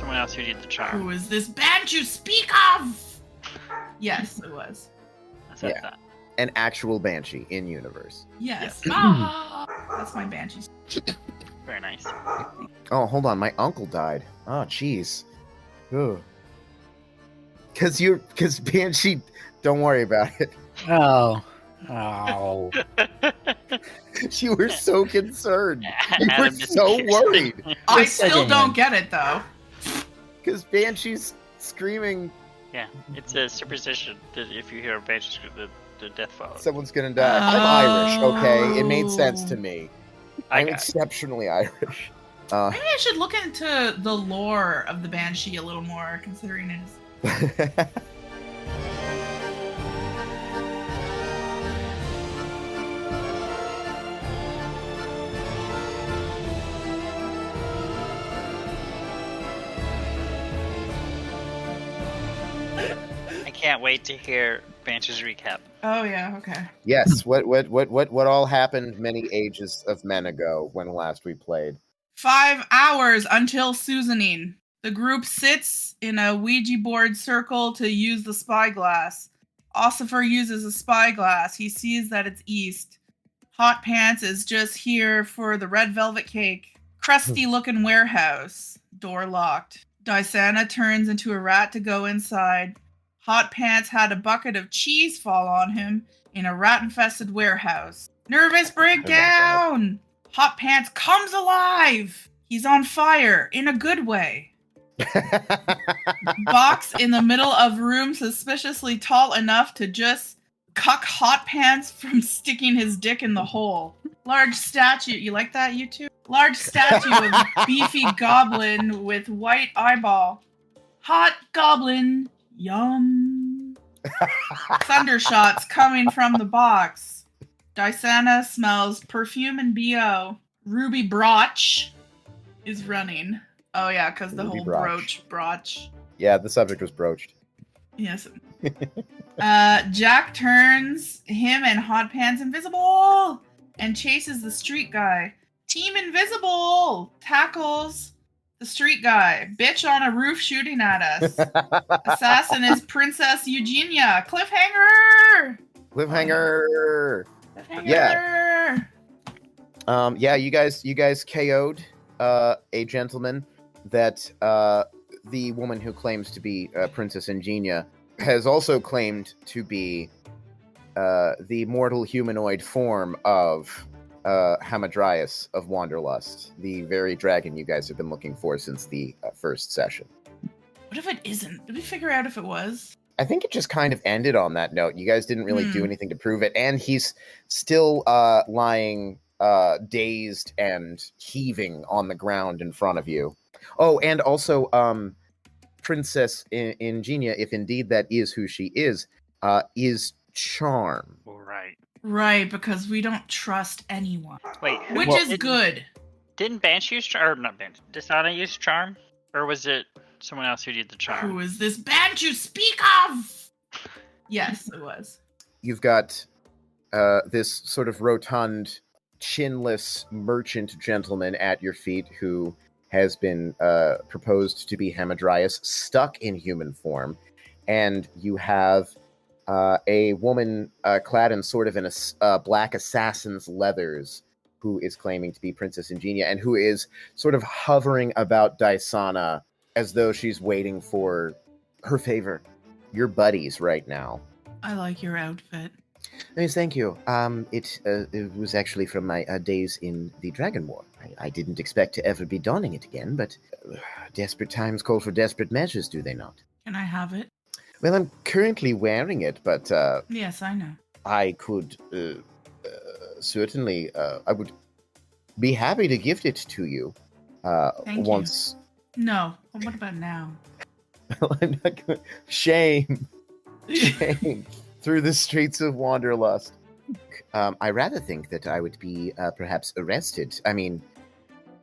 someone else who did the charm? Who is this band you speak of? Yes, it was. That's what I Yeah. thought. An actual banshee in universe. Yes. Ah, that's my banshee. Very nice. Oh, hold on. My uncle died. Oh, jeez. Because banshee. Don't worry about it. Oh. You were so concerned. You were Adam just so kicks worried. him. I Just still second don't hand. get it though. Because banshee's screaming, Yeah, it's a superstition that if you hear a banshee scream, the death follows. someone's gonna die. I'm Irish, okay? It made sense to Oh. me. I I'm got it. exceptionally Irish. Maybe I should look into the lore of the banshee a little more, considering it is. I can't wait to hear Banshee's recap. Oh yeah, okay. Yes, what all happened many ages of men ago when last we played? 5 hours until Susaning. The group sits in a Ouija board circle to use the spyglass. Ossifer uses a spyglass. He sees that it's east. Hot Pants is just here for the red velvet cake. Crusty looking warehouse. Door locked. Dysana turns into a rat to go inside. Hot Pants had a bucket of cheese fall on him in a rat-infested warehouse. Nervous breakdown! Hot Pants comes alive! He's on fire, in a good way. Box in the middle of room suspiciously tall enough to just cuck Hot Pants from sticking his dick in the hole. Large statue, you like that, you two? Large statue of beefy goblin with white eyeball. Hot goblin, yum. Thundershots coming from the box. Dysana smells perfume and BO. Ruby Broch is running. Oh yeah, because the Ruby whole Broch. broch. Yeah, the subject was broached. Yes. Jack turns him and Hot Pants invisible and chases the street guy. Team Invisible tackles the street guy. Bitch on a roof shooting at us. Assassin is Princess Eugenia. Cliffhanger! Cliffhanger. Cliffhanger! Yeah, you guys KO'd a gentleman that the woman who claims to be Princess Ingenia has also claimed to be the mortal humanoid form of Hamadryas of Wanderlust, the very dragon you guys have been looking for since the first session. What if it isn't? Did we figure out if it was? I think it just kind of ended on that note. You guys didn't really do anything to prove it, and he's still lying dazed and heaving on the ground in front of you. Oh, and also, Princess Ingenia, if indeed that is who she is charm. Right. Right, because we don't trust anyone. Wait, Which Well, is good. Didn't Banshee use charm? Or not Banshee. Dysana use charm? Or was it someone else who did the charm? Who is this band you speak of? Yes, it was. You've got this sort of rotund, chinless merchant gentleman at your feet who has been proposed to be Hamadryas, stuck in human form, and you have a woman clad in sort of in a black assassin's leathers who is claiming to be Princess Ingenia and who is sort of hovering about Dysana as though she's waiting for her favor. You're buddies right now. I like your outfit. Yes, thank you. It was actually from my days in the Dragon War. I didn't expect to ever be donning it again, but desperate times call for desperate measures, do they not? Can I have it? Well, I'm currently wearing it, but Yes, I know. I could certainly, I would be happy to gift it to you Thank you. once. No. Well, what about now? I'm not going. Shame. Through the streets of Wanderlust. I rather think that I would be perhaps arrested. I mean,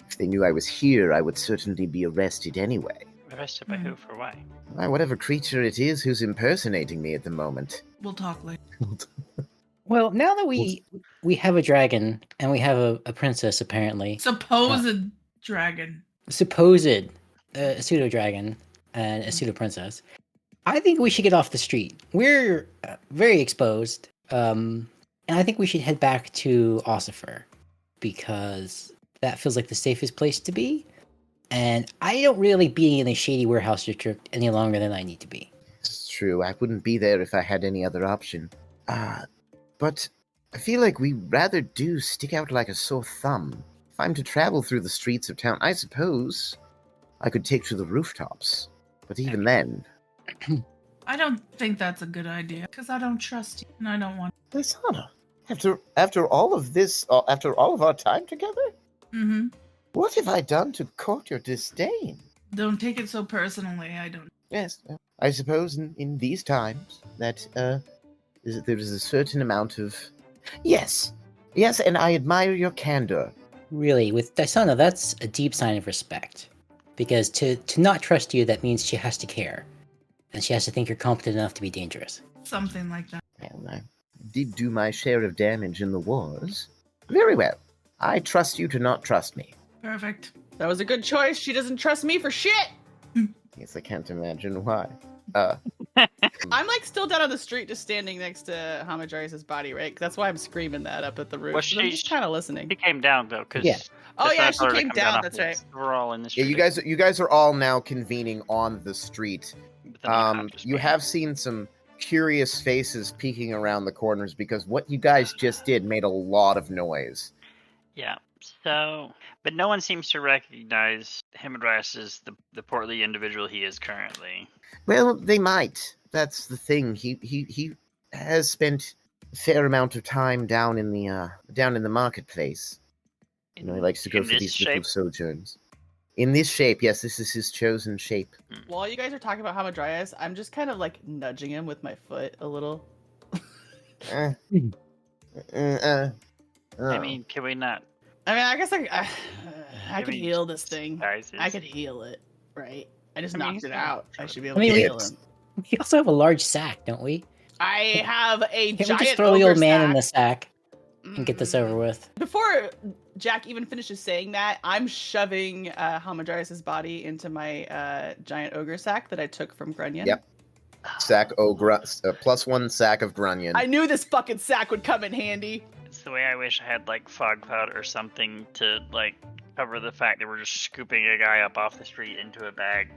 if they knew I was here, I would certainly be arrested anyway. Arrested by who? For why? Whatever creature it is who's impersonating me at the moment. We'll talk later. Well, now that we have a dragon and we have a princess, apparently Supposed dragon. supposed a pseudo dragon and a pseudo princess, I think we should get off the street. We're very exposed, and I think we should head back to Ossifer because that feels like the safest place to be. And I don't really be in the shady warehouse district any longer than I need to be. It's true. I wouldn't be there if I had any other option. But I feel like we rather do stick out like a sore thumb. If I'm to travel through the streets of town, I suppose I could take to the rooftops. But even then... I don't think that's a good idea, because I don't trust you, and I don't want... Lysana, after all of this, after all of our time together? Mm-hmm. What have I done to court your disdain? Don't take it so personally, I don't... Yes, I suppose in these times that there is a certain amount of... Yes, and I admire your candor. Really, with Dysana, that's a deep sign of respect. Because to not trust you, that means she has to care. And she has to think you're competent enough to be dangerous. Something like that. Well, I did do my share of damage in the wars. Very well. I trust you to not trust me. Perfect. That was a good choice. She doesn't trust me for shit. Yes, I can't imagine why. I'm like still down on the street, just standing next to Hamadryas' body, right? 'Cause that's why I'm screaming that up at the roof. Well, I'm just kind of listening. She came down though, because Yeah. Oh yeah, she came down. That's right. We're all in the Yeah, street. you guys are all now convening on the street. But then the cop just You came. have seen some curious faces peeking around the corners because what you guys just did made a lot of noise. Yeah. So, but no one seems to recognize Hamadryas as the portly individual he is currently. Well, they might. That's the thing. He has spent a fair amount of time down in the marketplace. You know, he likes to go In for this these shape? little sojourns. In this shape, yes, this is his chosen shape. While you guys are talking about Hamadryas, I'm just kind of like nudging him with my foot a little. Uh, I oh. mean, can we not? I mean, I guess I could mean, heal this thing. Guys, I could heal it, right? I just I mean, knocked it he's out. not- I should be able I mean, to we- heal him. We also have a large sack, don't we? I have a Can't we giant just throw the ogre old man sack. in the sack and get this over with? Before Jack even finishes saying that, I'm shoving Hamadryas' body into my giant ogre sack that I took from Grunyan. Yep. +1 sack of grunion. I knew this fucking sack would come in handy. It's the way I wish I had like fog cloud or something to like cover the fact that we're just scooping a guy up off the street into a bag.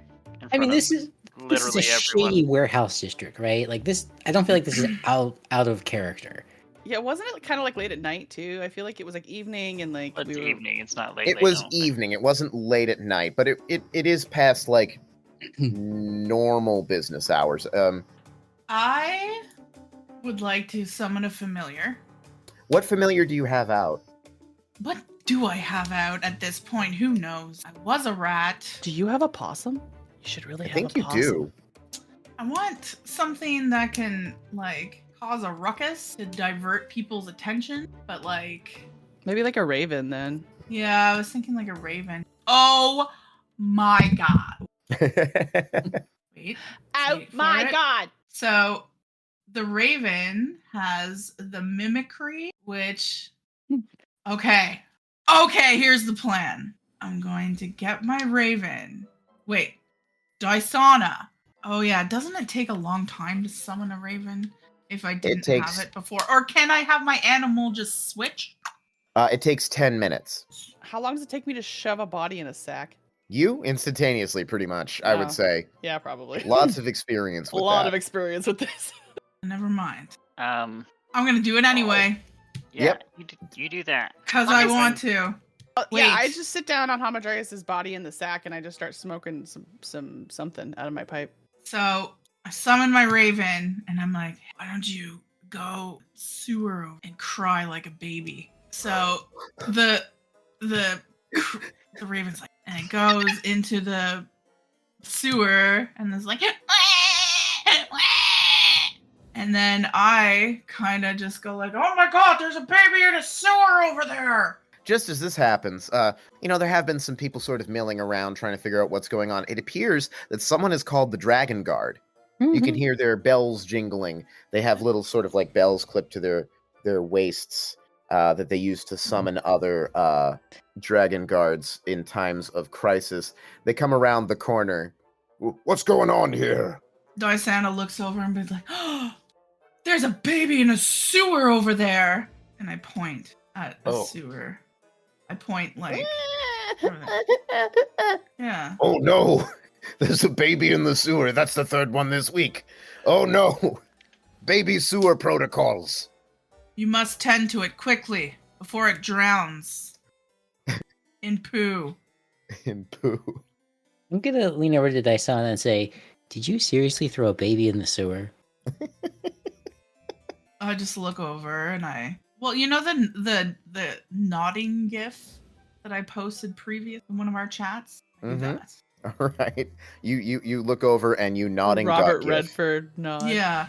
I mean, this is a literally everyone. shady warehouse district, right? Like this, I don't feel like this is out of character. Yeah, wasn't it kind of like late at night too? I feel like it was like evening and like It's evening. It's not late. It late, was I don't think. evening. It wasn't late at night, but it is past like normal business hours. I would like to summon a familiar. What familiar do you have out? What do I have out at this point? Who knows? I was a rat. Do you have a possum? You should really I have think a you possum. do. I want something that can, like, cause a ruckus to divert people's attention, but, like... Maybe like a raven then. Yeah, I was thinking like a raven. Oh my god. Wait. Oh Wait for my it. god! So, the raven has the mimicry, which... Okay. Okay, here's the plan. I'm going to get my raven. Wait. Dysana. Oh yeah, doesn't it take a long time to summon a raven if I didn't takes- have it before? Or can I have my animal just switch? It takes 10 minutes. How long does it take me to shove a body in a sack? You instantaneously, pretty much. I Oh. would say Yeah, probably. lots of experience a with lot that. of experience with this. Never mind. Um. I'm gonna do it anyway. Yeah. Yep. You do that. Because Okay, I so- want to. Yeah, I Wait. just sit down on Hamadryas' body in the sack and I just start smoking some something out of my pipe. So I summon my raven and I'm like, why don't you go sewer and cry like a baby? So the raven's like, and it goes into the sewer and it's like, and then I kind of just go like, oh my god, there's a baby in a sewer over there. Just as this happens, there have been some people sort of milling around trying to figure out what's going on. It appears that someone is called the Dragon Guard. You can hear their bells jingling. They have little sort of like bells clipped to their waists. that they use to summon other dragon guards in times of crisis. They come around the corner. What's going on here? Dysana looks over and be like, oh, there's a baby in a sewer over there. And I point at a sewer. I point like, over there. Yeah. Oh no, there's a baby in the sewer. That's the third one this week. Oh no, baby sewer protocols. You must tend to it quickly before it drowns in poo. In poo. I'm gonna lean over to Dysana and say, "Did you seriously throw a baby in the sewer?" I just look over and well, you know the nodding gif that I posted previous in one of our chats? That. All right. You look over and you nodding Robert duck Redford nod. Yeah.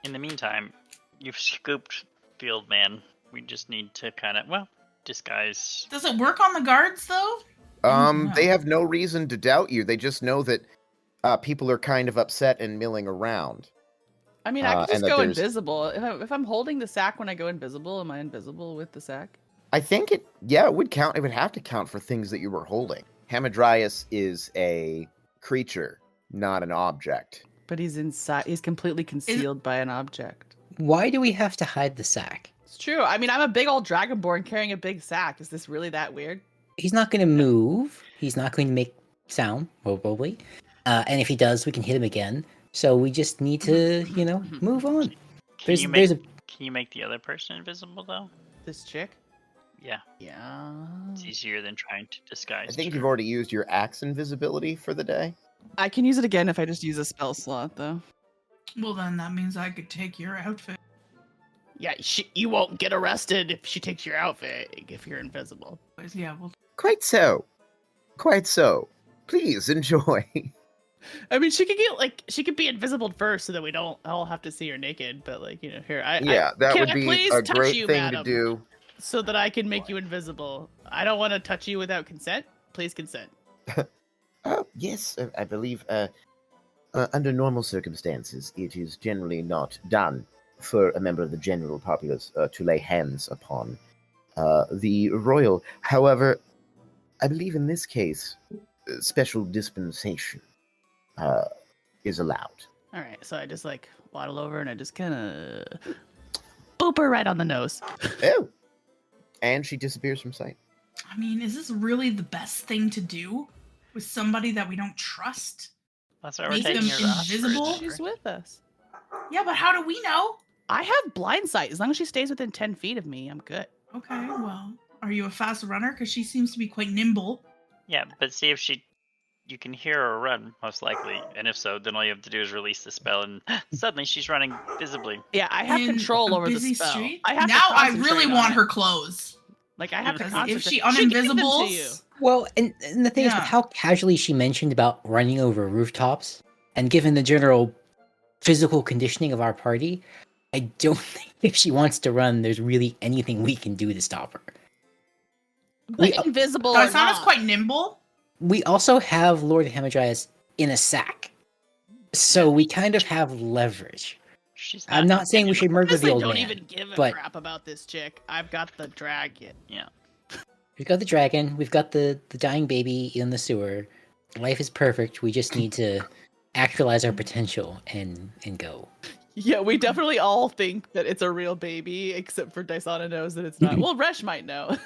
In the meantime, you've scooped Field Man. We just need to kind of, disguise. Does it work on the guards though? No. They have no reason to doubt you. They just know that people are kind of upset and milling around. I mean, I can just go invisible. If I'm holding the sack when I go invisible, am I invisible with the sack? I think it would count. It would have to count for things that you were holding. Hamadryas is a creature, not an object. But he's inside. He's completely concealed by an object. Why do we have to hide the sack? It's true. I mean, I'm a big old dragonborn carrying a big sack. Is this really that weird? He's not going to move. He's not going to make sound, probably. And if he does, we can hit him again. So we just need to, move on. Can you make the other person invisible, though? This chick? Yeah. Yeah. It's easier than trying to disguise. I think you've already used your axe invisibility for the day. I can use it again if I just use a spell slot, though. Well, then that means I could take your outfit. Yeah, you won't get arrested if she takes your outfit if you're invisible. Yeah, well. Quite so. Please enjoy. I mean, she could be invisible first so that we don't all have to see her naked. But here, that would be a great thing to do. So that I can make you invisible. I don't want to touch you without consent. Please consent. Yes, I believe under normal circumstances, it is generally not done for a member of the general populace to lay hands upon the royal. However, I believe in this case, special dispensation is allowed. All right, so I just waddle over and I just kind of boop her right on the nose. Oh, and she disappears from sight. I mean, is this really the best thing to do with somebody that we don't trust? That's why we're Make taking them her invisible? She's with us. Yeah, but how do we know? I have blind sight. As long as she stays within 10 feet of me, I'm good. Okay, well, are you a fast runner? Because she seems to be quite nimble. Yeah, but see if you can hear her run, most likely. And if so, then all you have to do is release the spell, and suddenly she's running visibly. Yeah, I have control over the spell. Street? I have now I really want her clothes. I have to concentrate. If she uninvisibles... Well, and the thing is, with how casually she mentioned about running over rooftops, and given the general physical conditioning of our party, I don't think if she wants to run, there's really anything we can do to stop her. Invisible. Dysana's quite nimble. We also have Lord Hamadryas in a sack, so we kind of have leverage. I'm not saying we should murder the old man. I don't even give a crap about this chick. I've got the dragon. Yeah. We've got the dragon. We've got the dying baby in the sewer. Life is perfect. We just need to actualize our potential and go. Yeah, we definitely all think that it's a real baby, except for Dysana knows that it's not. Well, Resh might know.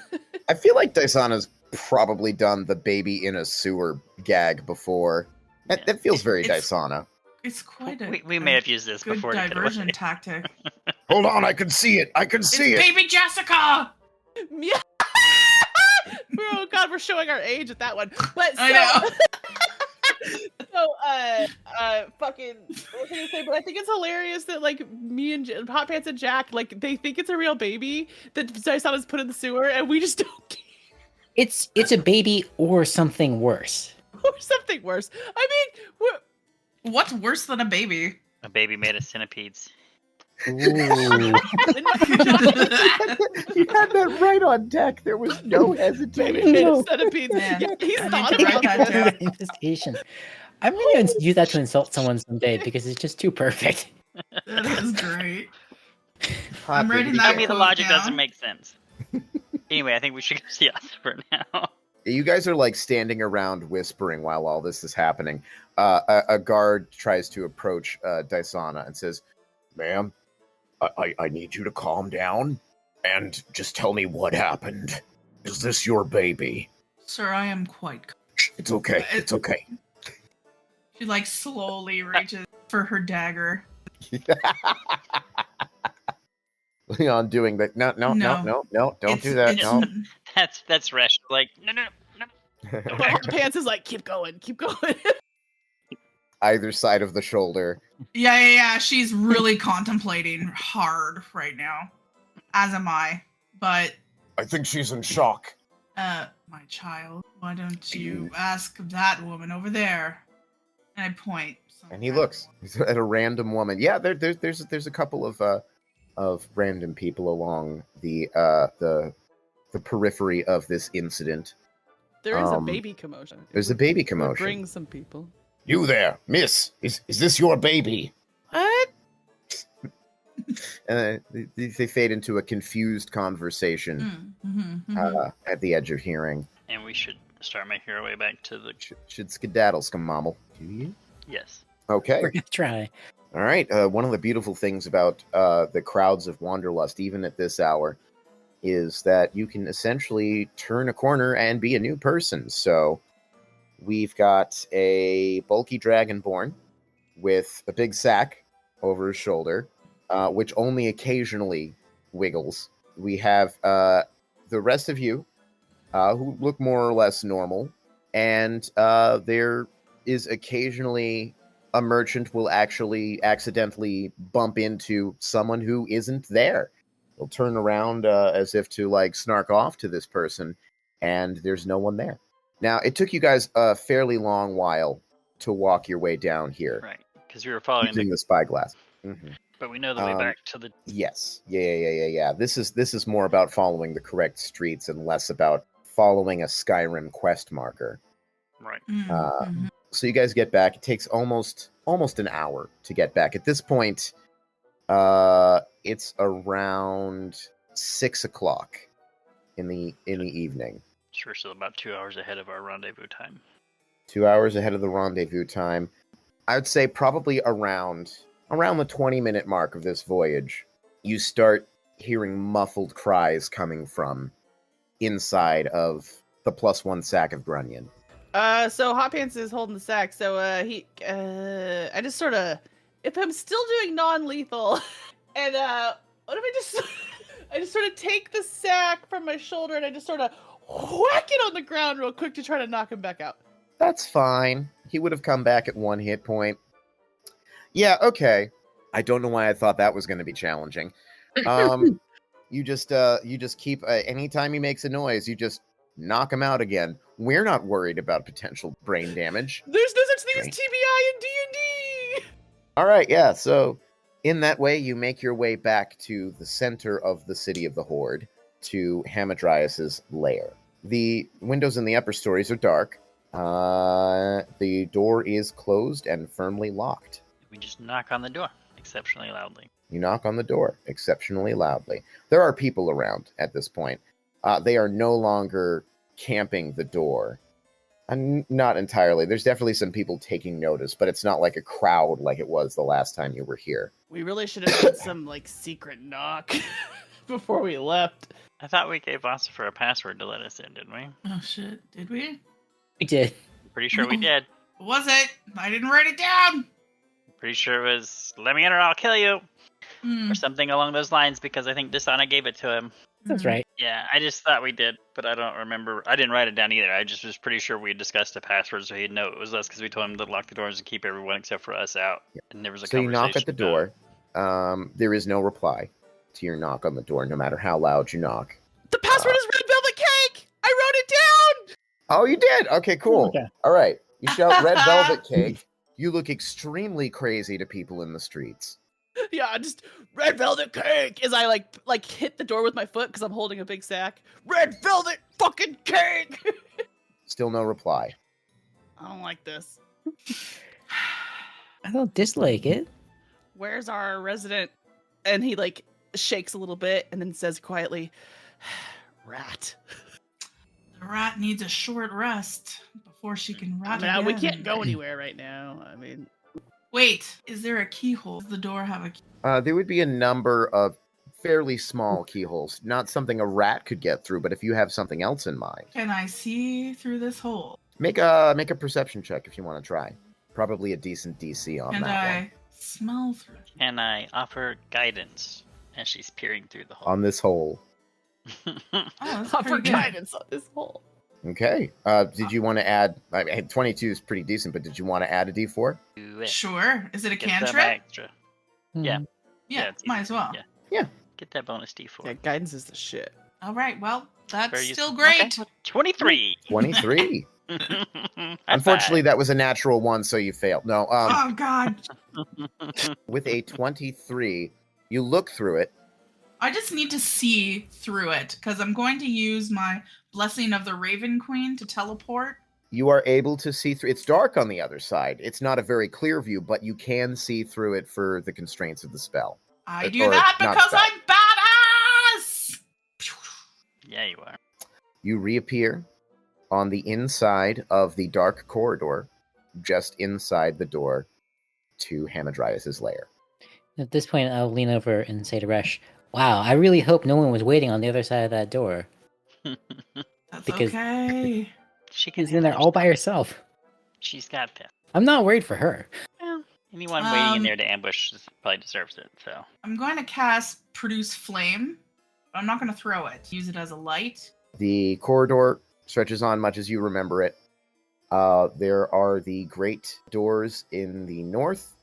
I feel like Dysana's probably done the baby in a sewer gag before. That feels very Dysana. It's quite a we may have used this good before. diversion tactic. Hold on, I can see it. It's Baby Jessica! Yeah. Oh God, we're showing our age at that one. But I know. Fucking. What was I gonna say? But I think it's hilarious that me and Hot Pants and Jack they think it's a real baby that Dysana's put in the sewer, and we just don't care. It's a baby or something worse. Or something worse. I mean, what's worse than a baby? A baby made of centipedes. You had that right on deck. There was no hesitation. Centipedes. Man, Yeah, he's I not need to write that down. Infestation. I'm going to use that to insult someone someday because it's just too perfect. That is great. I'm writing Tell that me the quote logic down. doesn't make sense. Anyway, I think we should go see Oscar now. You guys are like standing around whispering while all this is happening. A guard tries to approach Dysana and says, "Ma'am, I need you to calm down and just tell me what happened. Is this your baby?" Sir, I am quite. It's okay. It's okay. She like slowly reaches for her dagger. Leon doing that. No, don't do that. No. That's rash. Like, no. But Pants is like, keep going. Either side of the shoulder. Yeah. She's really contemplating hard right now. As am I. But I think she's in shock. my child, why don't you ask that woman over there? And I point. And he looks at a random woman. Yeah, there's a couple of random people along the periphery of this incident. There is a baby commotion. There's a baby commotion. Bring some people. You there, miss? Is this your baby? What? And they fade into a confused conversation at the edge of hearing. And we should start making our way back to the... Should skedaddle, skamammal. Do you? Yes. Okay. We're gonna try. All right. One of the beautiful things about the crowds of Wanderlust, even at this hour, is that you can essentially turn a corner and be a new person. So we've got a bulky dragonborn with a big sack over his shoulder, which only occasionally wiggles. We have the rest of you who look more or less normal, and there is occasionally a merchant will actually accidentally bump into someone who isn't there. They'll turn around as if to like snark off to this person, and there's no one there. Now, it took you guys a fairly long while to walk your way down here. Right, because we were following using the spyglass. Mm-hmm. But we know the way back to the... Yes. Yeah. This is more about following the correct streets and less about following a Skyrim quest marker. Right. So you guys get back. It takes almost an hour to get back. At this point, it's around 6 o'clock in the evening. So we're still about 2 hours ahead of our rendezvous time. 2 hours ahead of the rendezvous time. I would say probably around the 20-minute mark of this voyage, you start hearing muffled cries coming from inside of the +1 sack of Grunion. So Hot Pants is holding the sack, so I just sort of, if I'm still doing non-lethal, and what if I just sort of take the sack from my shoulder and I just sort of whack it on the ground real quick to try to knock him back out. That's fine. He would have come back at 1 hit point. Yeah, okay. I don't know why I thought that was going to be challenging. You just keep anytime he makes a noise, you just knock him out again. We're not worried about potential brain damage. There's no such thing as TBI in D&D. All right, yeah. So in that way, you make your way back to the center of the city of the Horde, to Hamadryas' lair. The windows in the upper stories are dark. The door is closed and firmly locked. We just knock on the door exceptionally loudly. You knock on the door exceptionally loudly. There are people around at this point. They are no longer camping the door. Not entirely. There's definitely some people taking notice, but it's not like a crowd like it was the last time you were here. We really should have done some secret knock before we left. I thought we gave Ossifer a password to let us in, didn't we? Oh shit, did we? We did. Pretty sure we did. What was it? I didn't write it down. Pretty sure it was, let me in or I'll kill you. Or something along those lines, because I think Dishana gave it to him. That's right. Yeah, I just thought we did, but I don't remember. I didn't write it down either. I just was pretty sure we had discussed a password, so he'd know it was us, because we told him to lock the doors and keep everyone except for us out. Yeah. And there was a So you knock at the door. about- There is no reply to your knock on the door, no matter how loud you knock. The password is red velvet cake. I wrote it down. Oh, you did? Okay, cool. Okay. All right. You shout red velvet cake. You look extremely crazy to people in the streets. Yeah, just red velvet cake as I like hit the door with my foot because I'm holding a big sack. Red velvet fucking cake. Still no reply. I don't like this. I don't dislike it. Where's our resident? And he shakes a little bit and then says quietly, rat. The rat needs a short rest before she can rat again. We can't go anywhere right now. I mean, wait, is there a keyhole? Does the door have a key? There would be a number of fairly small keyholes. Not something a rat could get through, but if you have something else in mind. Can I see through this hole? Make a perception check if you want to try. Probably a decent DC on Can that I one. smell through? And I offer guidance as she's peering through the hole. On this hole. Oh, that's offer pretty good. guidance on this hole. Okay. Did you want to add... 22 is pretty decent, but did you want to add a D4? Do it. Sure. Is it a Get some cantrip? extra. Yeah. Yeah, it's might easy. as well. Yeah. Get that bonus D4. Yeah, guidance is the shit. All right. Well, that's Very still useful. great. Okay. 23. 23. High Unfortunately, five. that was a natural one, so you failed. No, Oh God! with a 23, you look through it. I just need to see through it because I'm going to use my blessing of the Raven Queen to teleport. You are able to see through. It's dark on the other side. It's not a very clear view, but you can see through it for the constraints of the spell. I Or do that not because spell. I'm badass. Yeah, you are. You reappear on the inside of the dark corridor, just inside the door to Hamadryas' lair. At this point, I'll lean over and say to Resh, "Wow, I really hope no one was waiting on the other side of that door. That's Because- okay. She can She's in there handle all by herself. herself. She's got this. I'm not worried for her." Well, anyone waiting in Um, there to ambush probably deserves it. So I'm going to cast Produce Flame, but I'm not going to throw it. Use it as a light. The corridor stretches on much as you remember it. There are the great doors in the north,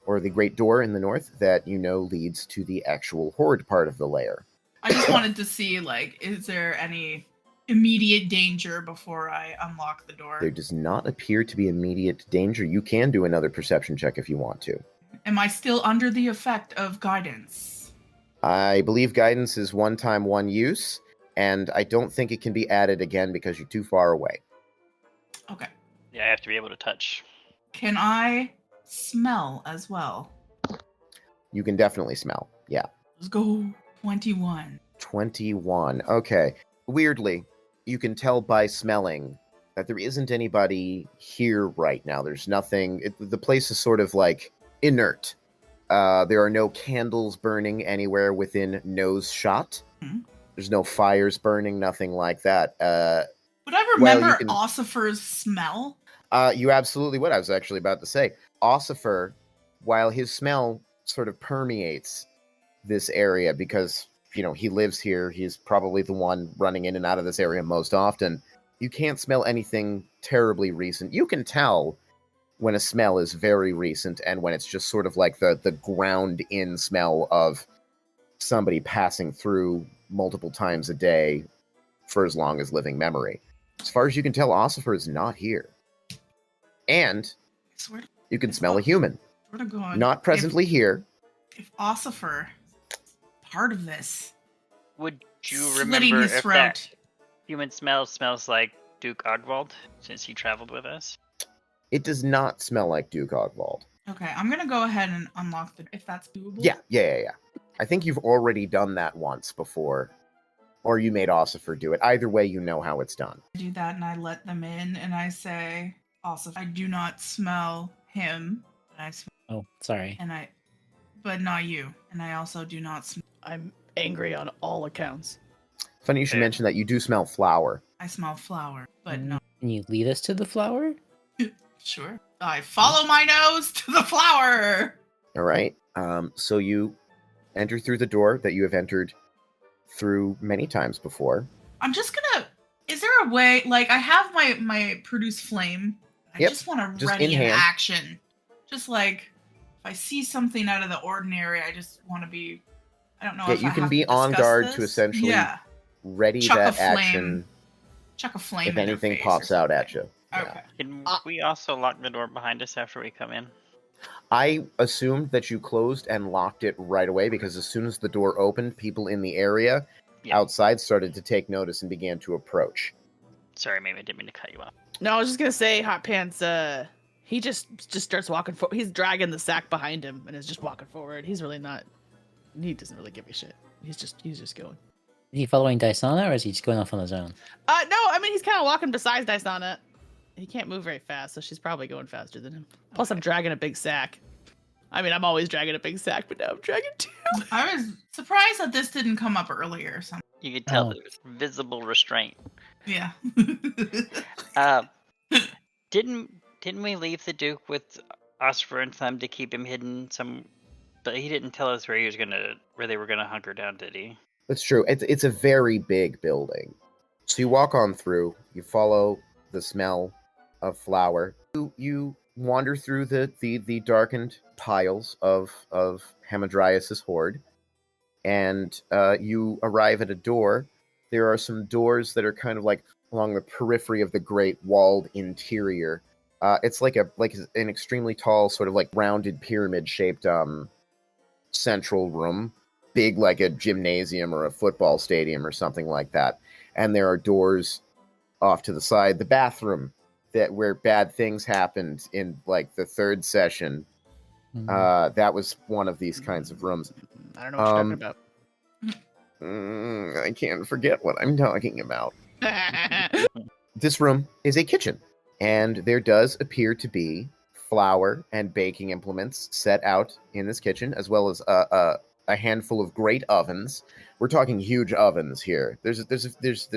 or the great door in the north that you know leads to the actual horde part of the lair. I just wanted to see, like, is there any immediate danger before I unlock the door? There does not appear to be immediate danger. You can do another perception check if you want to. Am I still under the effect of guidance? I believe guidance is one time, one use, and I don't think it can be added again because you're too far away. Okay. yeah, I have to be able to touch. Can I smell as well? You can definitely smell. Yeah. Let's go. 21. 21. Okay. Weirdly, you can tell by smelling that there isn't anybody here right now. There's nothing. The place is sort of like inert. There are no candles burning anywhere within nose shot. Hmm. There's no fires burning, nothing like that. Would I Well, remember you can- Ossifer's smell? You absolutely would. I was actually about to say. Ossifer, while his smell sort of permeates this area because, he lives here, he's probably the one running in and out of this area most often, you can't smell anything terribly recent. You can tell when a smell is very recent and when it's just sort of like the ground-in smell of somebody passing through multiple times a day for as long as living memory. As far as you can tell, Ossifer is not here. And I swear, you can smell a human. swear to God. Not presently here. If Ossifer is part of this, Would you slitting remember his if throat. that human smells like Duke Ogwald since he traveled with us? It does not smell like Duke Ogwald. Okay, I'm gonna go ahead and unlock the. If that's doable. Yeah. I think you've already done that once before. Or you made Ossifer do it. Either way, you know how it's done. I do that and I let them in and I say, Ossifer, I do not smell him, but I smell, Oh, sorry. but not you, and I also do not smell. I'm angry on all accounts. Funny you should Fair. mention that you do smell flower. I smell flower, but no. Can you lead us to the flower? Sure. I follow my nose to the flower. All right. So you enter through the door that you have entered through many times before. I'm just gonna. Is there a way? Like, I have my produce flame. I Yep, just want to just ready in in hand. action. Just like if I see something out of the ordinary, I just want to be. I don't know. Yeah, if you I can have be to on discuss guard this. to essentially Yeah, ready Chuck a that flame action chuck a flame. if in their anything face pops or out at something. you. Okay. Can we also lock the door behind us after we come in? I assumed that you closed and locked it right away because as soon as the door opened, people in the area Yeah. outside started to take notice and began to approach. Sorry, maybe I didn't mean to cut you off. No, I was just gonna say, Hot Pants. He just starts walking forward. He's dragging the sack behind him and is just walking forward. He's really not. He doesn't really give a shit. He's just going. Is he following Dysana, or is he just going off on his own? No, I mean he's kind of walking beside Dysana. He can't move very fast, so she's probably going faster than him. Plus, I'm dragging a big sack. I mean, I'm always dragging a big sack, but now I'm dragging 2. I was surprised that this didn't come up earlier. So You could tell Oh. there was visible restraint. yeah. Didn't we leave the Duke with Osfer and Thumb to keep him hidden some? But he didn't tell us where they were gonna hunker down, did he? That's true. It's a very big building. So you walk on through, you follow the smell of flour. You wander through the darkened piles of Hamadryas' hoard, and you arrive at a door. There are some doors that are kind of like along the periphery of the great walled interior. It's like an extremely tall, sort of like rounded pyramid-shaped central room, big like a gymnasium or a football stadium or something like that. And there are doors off to the side. The bathroom where bad things happened in like the 3rd session. That was one of these kinds of rooms. I don't know what you're talking about. I can't forget what I'm talking about. This room is a kitchen, and there does appear to be flour and baking implements set out in this kitchen, as well as a handful of great ovens. We're talking huge ovens here. There's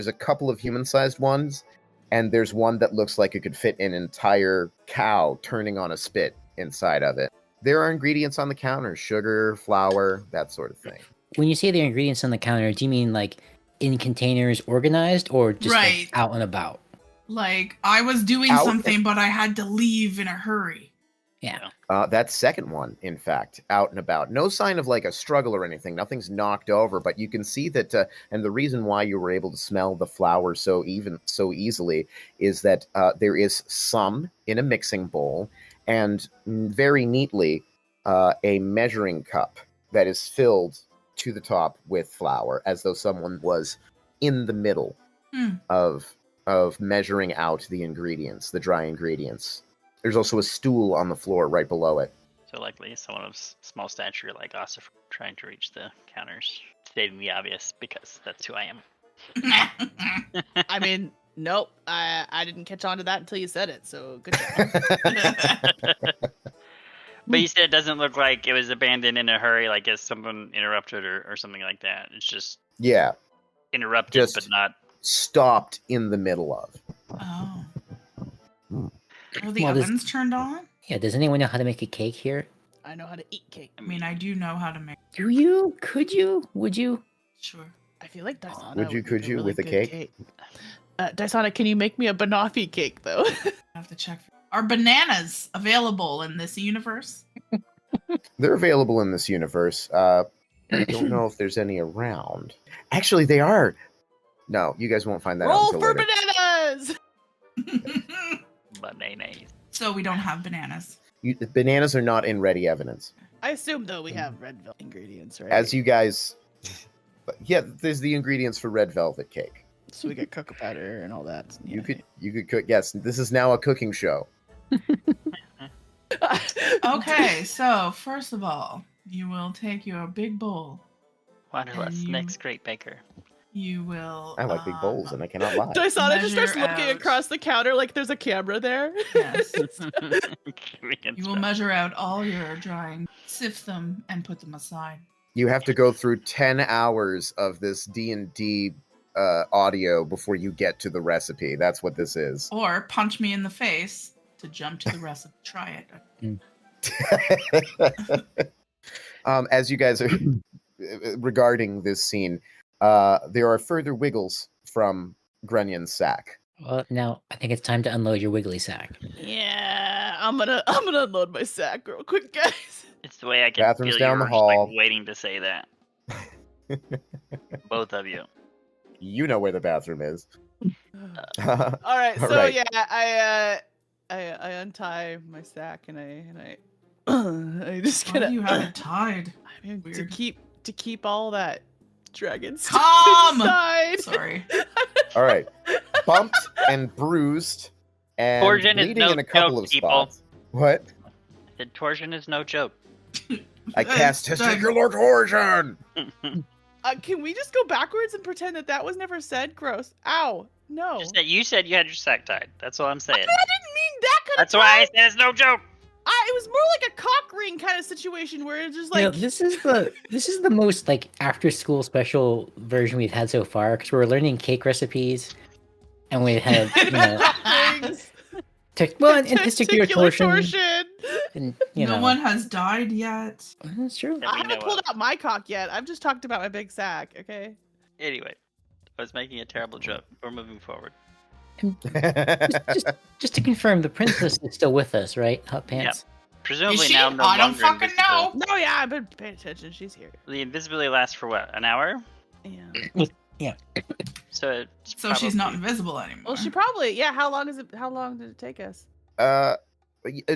a couple of human-sized ones, and there's one that looks like it could fit an entire cow turning on a spit inside of it. There are ingredients on the counter: sugar, flour, that sort of thing. When you say the ingredients on the counter, do you mean like in containers organized, or just Right. like out and about? Like I was doing Out- something, but I had to leave in a hurry. Yeah. That second one, in fact, out and about. No sign of like a struggle or anything. Nothing's knocked over, but you can see that, and the reason why you were able to smell the flour so easily is that there is some in a mixing bowl, and very neatly a measuring cup that is filled to the top with flour, as though someone was in the middle of measuring out the ingredients, the dry ingredients. There's also a stool on the floor right below it. So likely someone of small stature like Osfer trying to reach the counters, stating the obvious because that's who I am. I mean, nope. I didn't catch on to that until you said it. So good job. But you said it doesn't look like it was abandoned in a hurry, like as someone interrupted or something like that. It's just Yeah, interrupted, Just- but not. stopped in the middle of. Oh. Hmm. Are the Well, this- ovens turned on? Yeah. Does anyone know how to make a cake here? I know how to eat cake. I mean, I do know how to make. Do you? Could you? Would you? Sure. I feel like Dysana Would you, make could you, really with a good cake? Dysana, can you make me a banoffee cake though? I have to check. Are bananas available in this universe? They're available in this universe. I don't know if there's any around. Actually, they are. No, you guys won't find that out Roll until for later. bananas! Bananas. So we don't have bananas. The bananas are not in ready evidence. I assume though we have red velvet ingredients, right? As you guys... Yeah, there's the ingredients for red velvet cake. So we get cocoa powder and all that. You could cook. Yes, this is now a cooking show. Okay, so first of all, you will take your big bowl. Wanderlust, you- next great baker. You will. I like big bowls, and I cannot lie. Dysana just starts Measure looking out. across the counter like there's a camera there. Yes. We can You will start. measure out all your drying, sift them, and put them aside. You have to go through 10 hours of this D&D audio before you get to the recipe. That's what this is. Or punch me in the face to jump to the recipe. Try it. As you guys are regarding this scene, there are further wiggles from Grunyan's sack. Well, now I think it's time to unload your wiggly sack. Yeah, I'm gonna unload my sack real quick, guys. It's the way I can Bathroom's feel down you the were just, like, hall. waiting to say that. Both of you. You know where the bathroom is. All right, All so right. yeah, I untie my sack and I I just Why gonna do you have it tied? I mean, Weird. to keep all that dragon stuff Calm! inside. Sorry. All right. Bumped and bruised and Torsion is bleeding no in a couple joke, of people. spots. What? The torsion is no joke. I cast It's testicular torsion! Can we just go backwards and pretend that was never said? Gross. Ow. No. You said you had your sack tied. That's all I'm saying. I didn't mean that kind That's of why I tie. said it's no joke. It was more like a cock ring kind of situation where it's just like. This is the most like after school special version we've had so far because we're learning cake recipes, and we have Cock rings. and testicular torsion. And No one has died yet. That's true. That I we haven't know pulled of. out my cock yet. I've just talked about my big sack. Okay. Anyway, I was making a terrible joke. We're moving forward. Just to confirm, the princess is still with us, right? Hot Pants. Presumably Is she? now no I don't longer fucking invisible. know. No, yeah, I've been paying attention. She's here. The invisibility lasts for what? An hour? Yeah. So it's So she's not probably- invisible anymore. Well, she probably. Yeah. How long did it take us?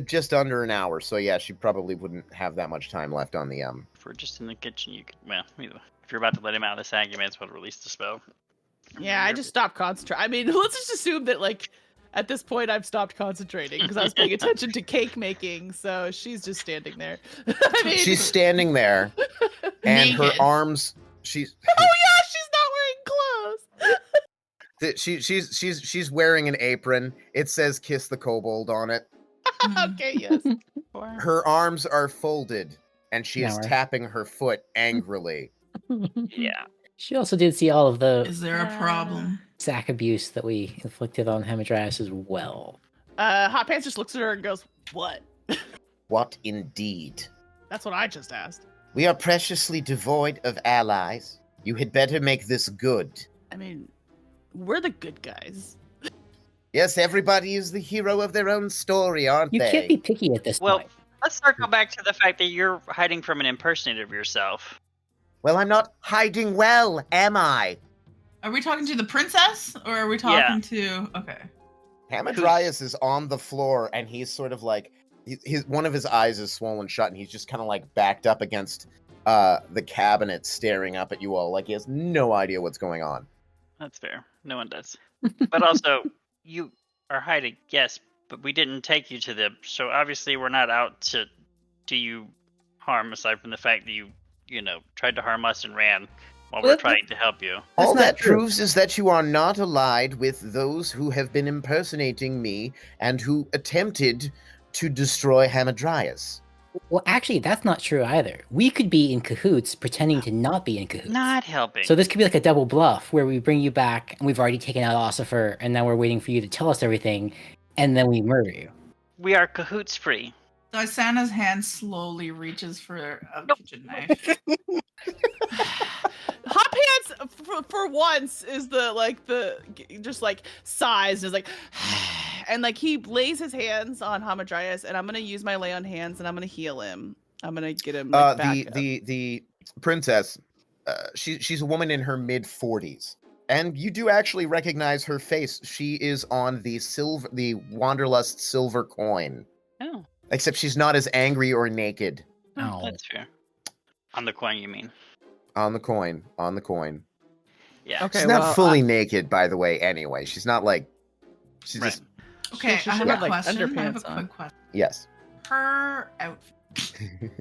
Just under an hour. So yeah, she probably wouldn't have that much time left on the If we're just in the kitchen, you could. Well, either way. If you're about to let him out of the sack, you may as well release the spell. Yeah, I just stopped concentrating. I mean, let's just assume that like. At this point, I've stopped concentrating because I was paying attention to cake making. So she's just standing there. I mean, she's standing there, and her Naked. arms. She's oh yeah, she's not wearing clothes. she's wearing an apron. It says "Kiss the Kobold" on it. Okay, yes. Her arms are folded, and she is Now we're- tapping her foot angrily. Yeah. She also did see all of the Is there a problem? sack abuse that we inflicted on Hamadryas as well. Hot Pants just looks at her and goes, "What?" What indeed? That's what I just asked. We are preciously devoid of allies. You had better make this good. I mean, we're the good guys. Yes, everybody is the hero of their own story, aren't You they? can't be picky at this Well, point. let's circle back to the fact that you're hiding from an impersonator of yourself. Well, I'm not hiding well, am I? Are we talking to the princess or are we talking to? Okay. Hamadryas is on the floor, and he's sort of like his one of his eyes is swollen shut, and he's just kind of like backed up against the cabinet, staring up at you all, like he has no idea what's going on. That's fair. No one does. But also, you are hiding, yes, but we didn't take you to them, so obviously we're not out to do you harm, aside from the fact that you tried to harm us and ran while we're Well, trying to help you. All not that true. proves is that you are not allied with those who have been impersonating me and who attempted to destroy Hamadryas. Well, actually, that's not true either. We could be in cahoots pretending to not be in cahoots. Not helping. So this could be like a double bluff where we bring you back and we've already taken out Ossifer and now we're waiting for you to tell us everything and then we murder you. We are cahoots free. Diana's hand slowly reaches for a kitchen knife. Hot Pants, for once, is just like sighs and is like, and like he lays his hands on Hamadryas, and I'm gonna use my lay on hands, and I'm gonna heal him. I'm gonna get him. Like, back up. The princess, she's a woman in her mid-40s, and you do actually recognize her face. She is on the Wanderlust silver coin, Oh, except she's not as angry or naked. Oh. that's fair. On the coin, you mean? On the coin. Yeah. Okay, She's not well, fully naked, by the way. Anyway, she's not like. She's Right. just Okay, She I have should a have, like, question. I have a underpants on. quick question. yes. Her outfit.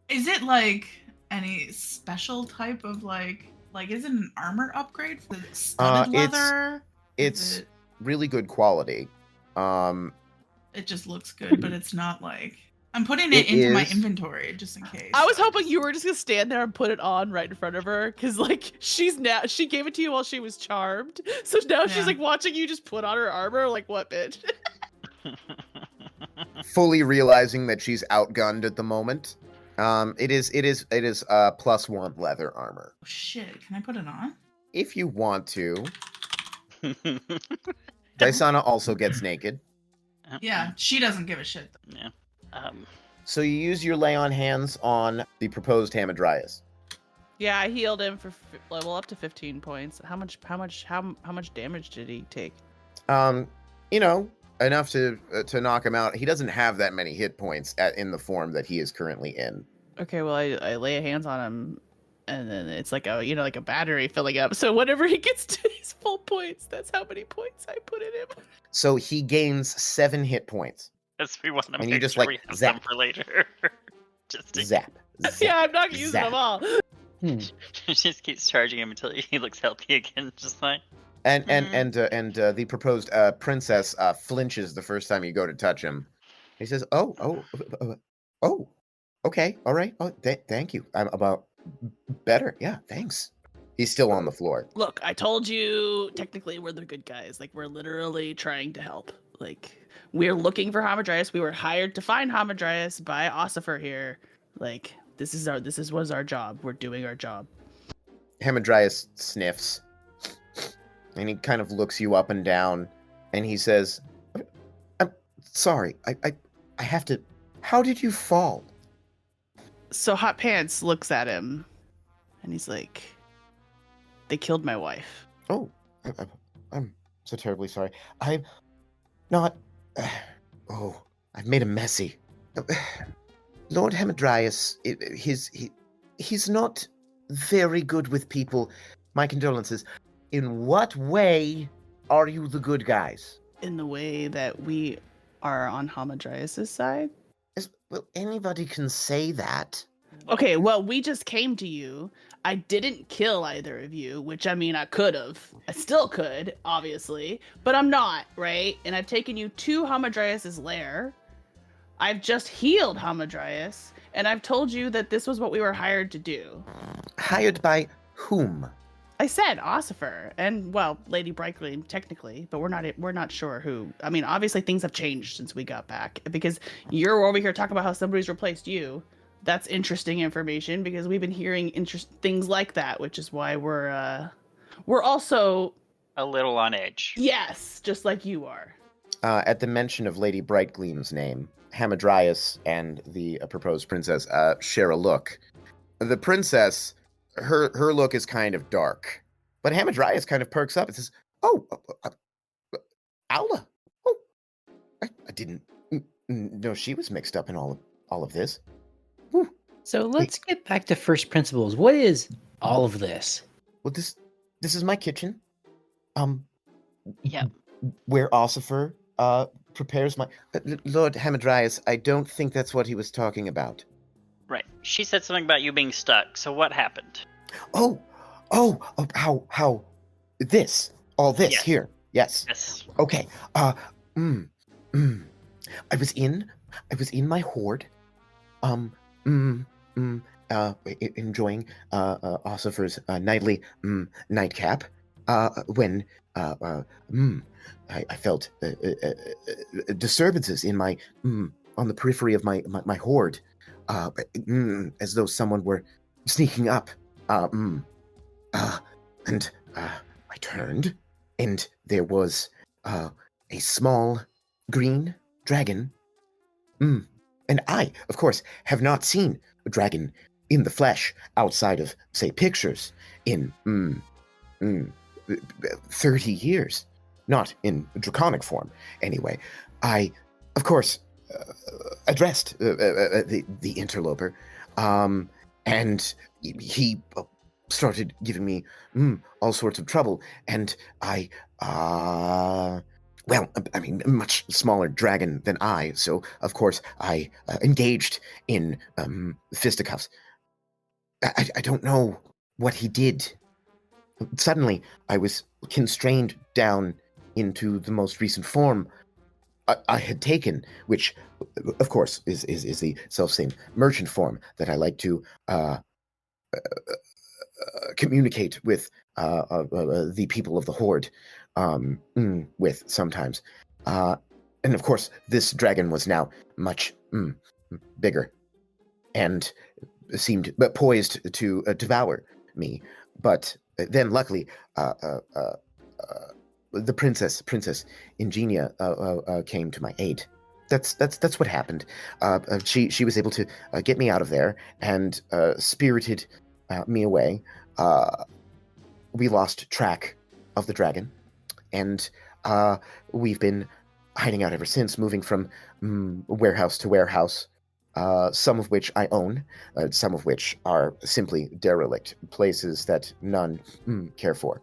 Is it like any special type of like is it an armor upgrade for the studded it's- leather? It's Is really good quality. it just looks good, but it's not like I'm putting It it into my is- inventory just in case. I was hoping you were just gonna stand there and put it on right in front of her, because like she gave it to you while she was charmed, so now she's Yeah. like watching you just put on her armor. Like, what, bitch? Fully realizing that she's outgunned at the moment. It is +1 leather armor. Oh, shit, can I put it on? If you want to. Dysana also gets naked. Yeah, she doesn't give a shit. Yeah. So you use your lay on hands on the proposed Hamadryas. Yeah, I healed him for level up to 15 points. How much damage did he take? Enough to knock him out. He doesn't have that many hit points in the form that he is currently in. Okay, well I lay hands on him, and then it's like a battery filling up. So whenever he gets to his full points, that's how many points I put in him. So he gains 7 hit points. Yes, we want to And make you just, sure like, we have zap. some for later. Just to Zap. Yeah, I'm not using Zap. them all. She just keeps charging him until he looks healthy again, just fine. And the proposed princess flinches the first time you go to touch him. He says, "Oh, okay, all right. Oh, thank you. I'm about better. Yeah, thanks." He's still on the floor. Look, I told you, technically we're the good guys. Like, we're literally trying to help. Like, we're looking for Hamadryas. We were hired to find Hamadryas by Ossifer here. Like, this was our job. We're doing our job. Hamadryas sniffs, and he kind of looks you up and down, and he says, "I'm sorry. I have to. How did you fall?" So Hot Pants looks at him, and he's like, "They killed my wife." Oh, I'm so terribly sorry. I'm not. I've made a messy. Lord Hamadryas, he's not very good with people. My condolences. In what way are you the good guys? In the way that we are on Hamadryas' side? Well, anybody can say that. Okay, well, we just came to you. I didn't kill either of you, which, I mean, I could have. I still could, obviously, but I'm not, right? And I've taken you to Hamadryas' lair. I've just healed Hamadryas, and I've told you that this was what we were hired to do. Hired by whom? I said Ossifer, and, well, Lady Brightgleam, technically, but we're not sure who. I mean, obviously things have changed since we got back, because you're over here talking about how somebody's replaced you. That's interesting information, because we've been hearing things like that, which is why we're also A little on edge. yes, just like you are. At the mention of Lady Brightgleam's name, Hamadryas and the proposed princess share a look. The princess, her look is kind of dark, but Hamadryas kind of perks up and says, "Oh, Aula. Oh, I didn't know she was mixed up in all of this." Whew. So let's get back to first principles. What is all of this? Well, this is my kitchen. Yeah. Where Ossifer prepares my Lord Hamadryas. I don't think that's what he was talking about. Right. She said something about you being stuck. So what happened? Oh, how all this Yes. here. Yes. Yes. Okay. I was in my hoard. Enjoying Ossifer's nightly nightcap. When I felt disturbances in my on the periphery of my hoard, as though someone were sneaking up. And I turned, and there was a small green dragon. And I, of course, have not seen a dragon in the flesh outside of, say, pictures in 30 years. Not in draconic form, anyway. I, of course, addressed the interloper, and he started giving me all sorts of trouble, and I, well, I mean, a much smaller dragon than I, so, of course, I engaged in fisticuffs. I don't know what he did. Suddenly, I was constrained down into the most recent form I had taken, which, of course, is the self-same merchant form that I like to communicate with the people of the Horde with sometimes. And of course, this dragon was now much bigger and seemed poised to devour me. But then, luckily, the Princess Ingenia came to my aid. That's what happened. She was able to get me out of there and spirited me away. We lost track of the dragon, and we've been hiding out ever since, moving from warehouse to warehouse, some of which I own, some of which are simply derelict places that none care for.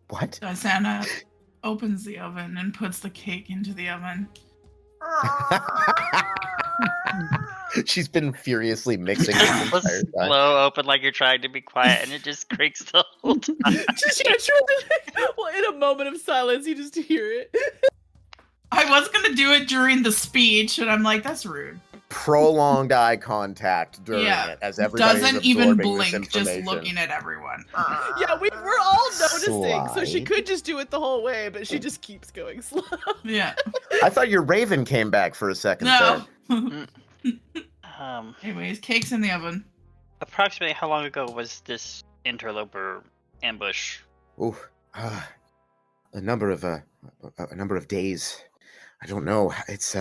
What? Santa opens the oven and puts the cake into the oven. She's been furiously mixing this entire Just time. blow open like you're trying to be quiet, and it just creaks the whole time. Well, in a moment of silence, you just hear it. I was gonna do it during the speech, and I'm like, that's rude. Prolonged eye contact during it as everybody's Doesn't even absorbing this blink, just information. looking at everyone. Yeah, we're all noticing, so she Slide. could just do it the whole way, but she just keeps going slow. Yeah. I thought your raven came back for a second. No. Um, Anyways, cake's in the oven. approximately how long ago was this interloper ambush? Ooh, a number of days. I don't know. It's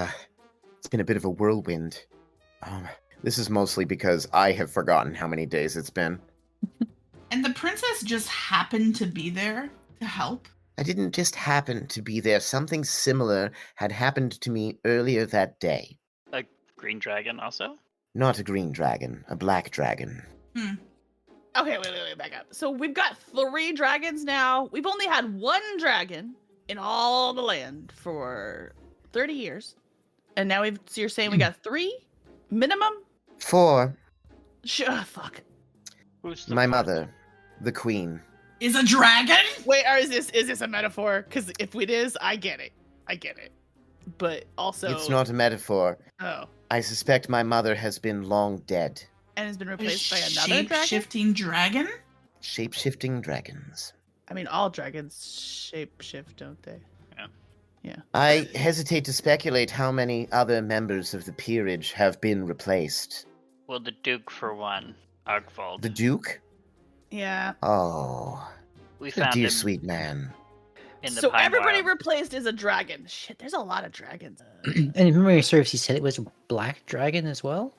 been a bit of a whirlwind. This is mostly because I have forgotten how many days it's been. And the princess just happened to be there to help. I didn't just happen to be there. Something similar had happened to me earlier that day. A green dragon also? Not a green dragon, a black dragon. Okay, wait, back up. So we've got 3 dragons now. We've only had 1 dragon in all the land for 30 years. And now so you're saying we got 3 minimum? 4. Fuck. Who's the My fourth? mother, the queen. Is a dragon? Wait, or is this a metaphor? Because if it is, I get it. But also, It's not a metaphor. Oh, I suspect my mother has been long dead. and has been replaced by another dragon. Shape-shifting dragon? Shape-shifting dragons. I mean, all dragons shape-shift, don't they? I hesitate to speculate how many other members of the peerage have been replaced. Well, the Duke for one, Ogvald. The Duke? Yeah. Oh, We a found dear him sweet man. in the So Pine everybody Wild. replaced is a dragon. Shit, there's a lot of dragons. And if memory serves, he said it was a black dragon as well.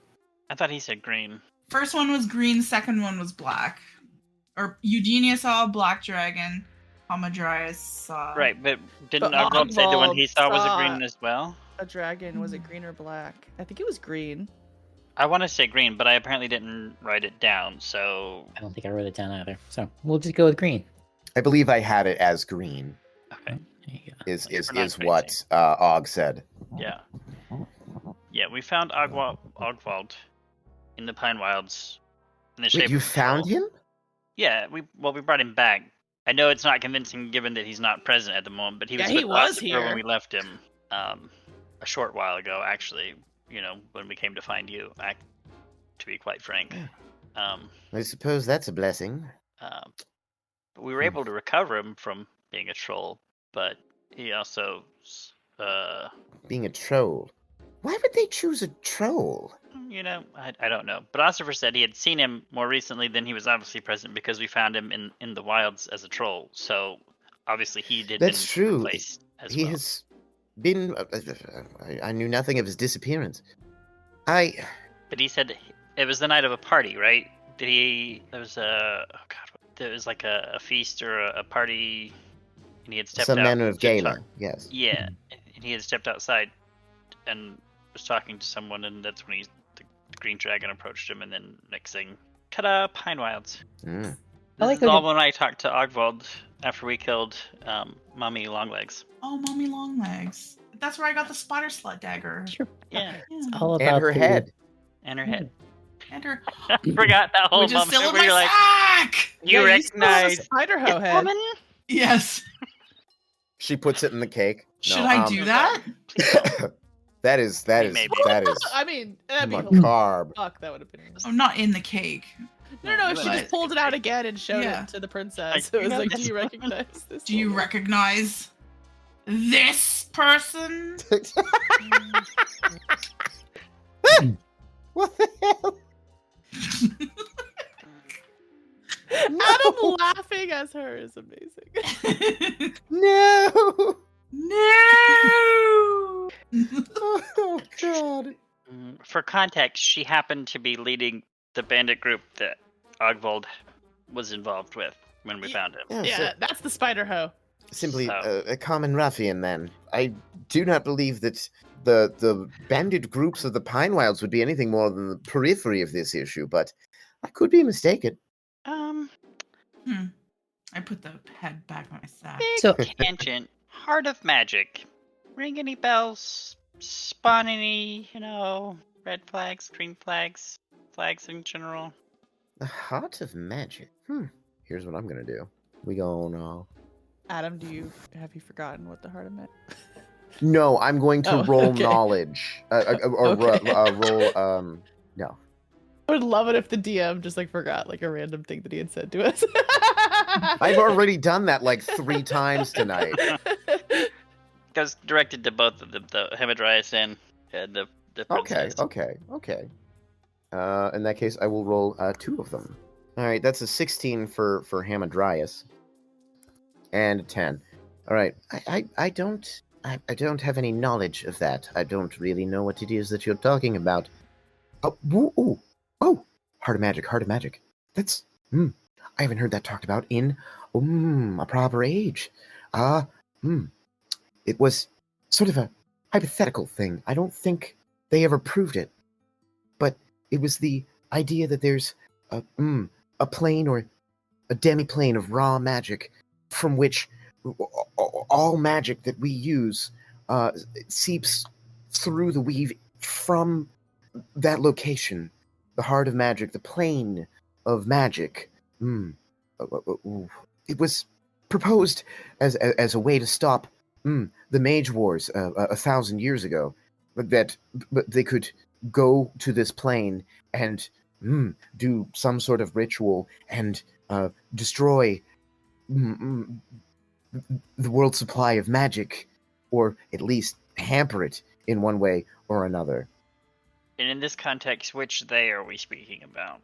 I thought he said green. First one was green, second one was black. Or Eugenia saw a black dragon. Hamadryas saw... Right, but didn't But Ogvald say the one he saw was a Ogvald green as well? A dragon, was it green or black? I think it was green. I want to say green, but I apparently didn't write it down, so... I don't think I wrote it down either. So we'll just go with green. I believe I had it as green. Okay, There you go. Is We're not what Og said. yeah. Yeah, we found Ogvald in the Pine Wilds. In the Wait, shape you of a found troll. him? Yeah, we brought him back. I know it's not convincing given that he's not present at the moment, but he was Yeah, he with was us here. when we left him a short while ago, actually, when we came to find you, to be quite frank. I suppose that's a blessing. But we were able to recover him from being a troll, but he also, Being a troll. Why would they choose a troll? I don't know. But Ossifer said he had seen him more recently than he was obviously present because we found him in the wilds as a troll. So obviously he did. That's true. Replaced as He well. has been. I knew nothing of his disappearance. But But he said it was the night of a party, right? There was there was like a feast or a party, and he had stepped some out. manner of to gala. talk- Yes. Yeah, and he had stepped outside and was talking to someone, and that's when the green dragon approached him, and then next thing, ta-da, Pine Wilds. Mm. This like is how all you- when I talked to Ogvald after we killed Mommy Longlegs. Oh, Mommy Longlegs. That's where I got the spider slut dagger. Sure. Yeah, Yeah. All about And her the- head. and her head. And her... I forgot that whole Which is moment still in where my you're like, sack! you Yeah, still have a recognize spider hoe it's head. woman? Yes. She puts it in the cake. Should No, I do that? Please don't. that is Maybe. I mean, that'd be macabre. fuck. That would have been. Oh, not in the cake. No, she But- just pulled it out again and showed Yeah. it to the princess. Like, It was you like, know, do you recognize this? Do you woman?" recognize this person? What the hell? Adam laughing as her is amazing. No. No! Oh God. For context, she happened to be leading the bandit group that Ogvald was involved with when we Ye- found him. Yeah, Yeah, that's the spider hoe. simply So- a common ruffian. Then I do not believe that the bandit groups of the Pine Wilds would be anything more than the periphery of this issue, but I could be mistaken. I put the head back on my sack. Big So- tangent. Heart of Magic. Ring any bells? Spawn any, Red flags, green flags, flags in general. The Heart of Magic. Here's what I'm gonna do. We gonna. Adam, have you forgotten what the heart of magic? No, I'm going to roll okay. knowledge. Okay. Roll. No. I would love it if the DM just like forgot like a random thing that he had said to us. I've already done that like 3 times tonight. Goes directed to both of them, the Hamadryas and the princess. Okay. In that case, I will roll 2 of them. All right, that's a 16 for Hamadryas, and a 10. All right, I don't have any knowledge of that. I don't really know what it is that you're talking about. Oh, Heart of Magic. That's I haven't heard that talked about in a proper age. It was sort of a hypothetical thing. I don't think they ever proved it, but it was the idea that there's a plane or a demi-plane of raw magic from which all magic that we use seeps through the weave from that location, the heart of magic, the plane of magic. It was proposed as a way to stop the Mage Wars 1,000 years ago, that they could go to this plane and do some sort of ritual and destroy the world's supply of magic, or at least hamper it in one way or another. And in this context, which they are we speaking about?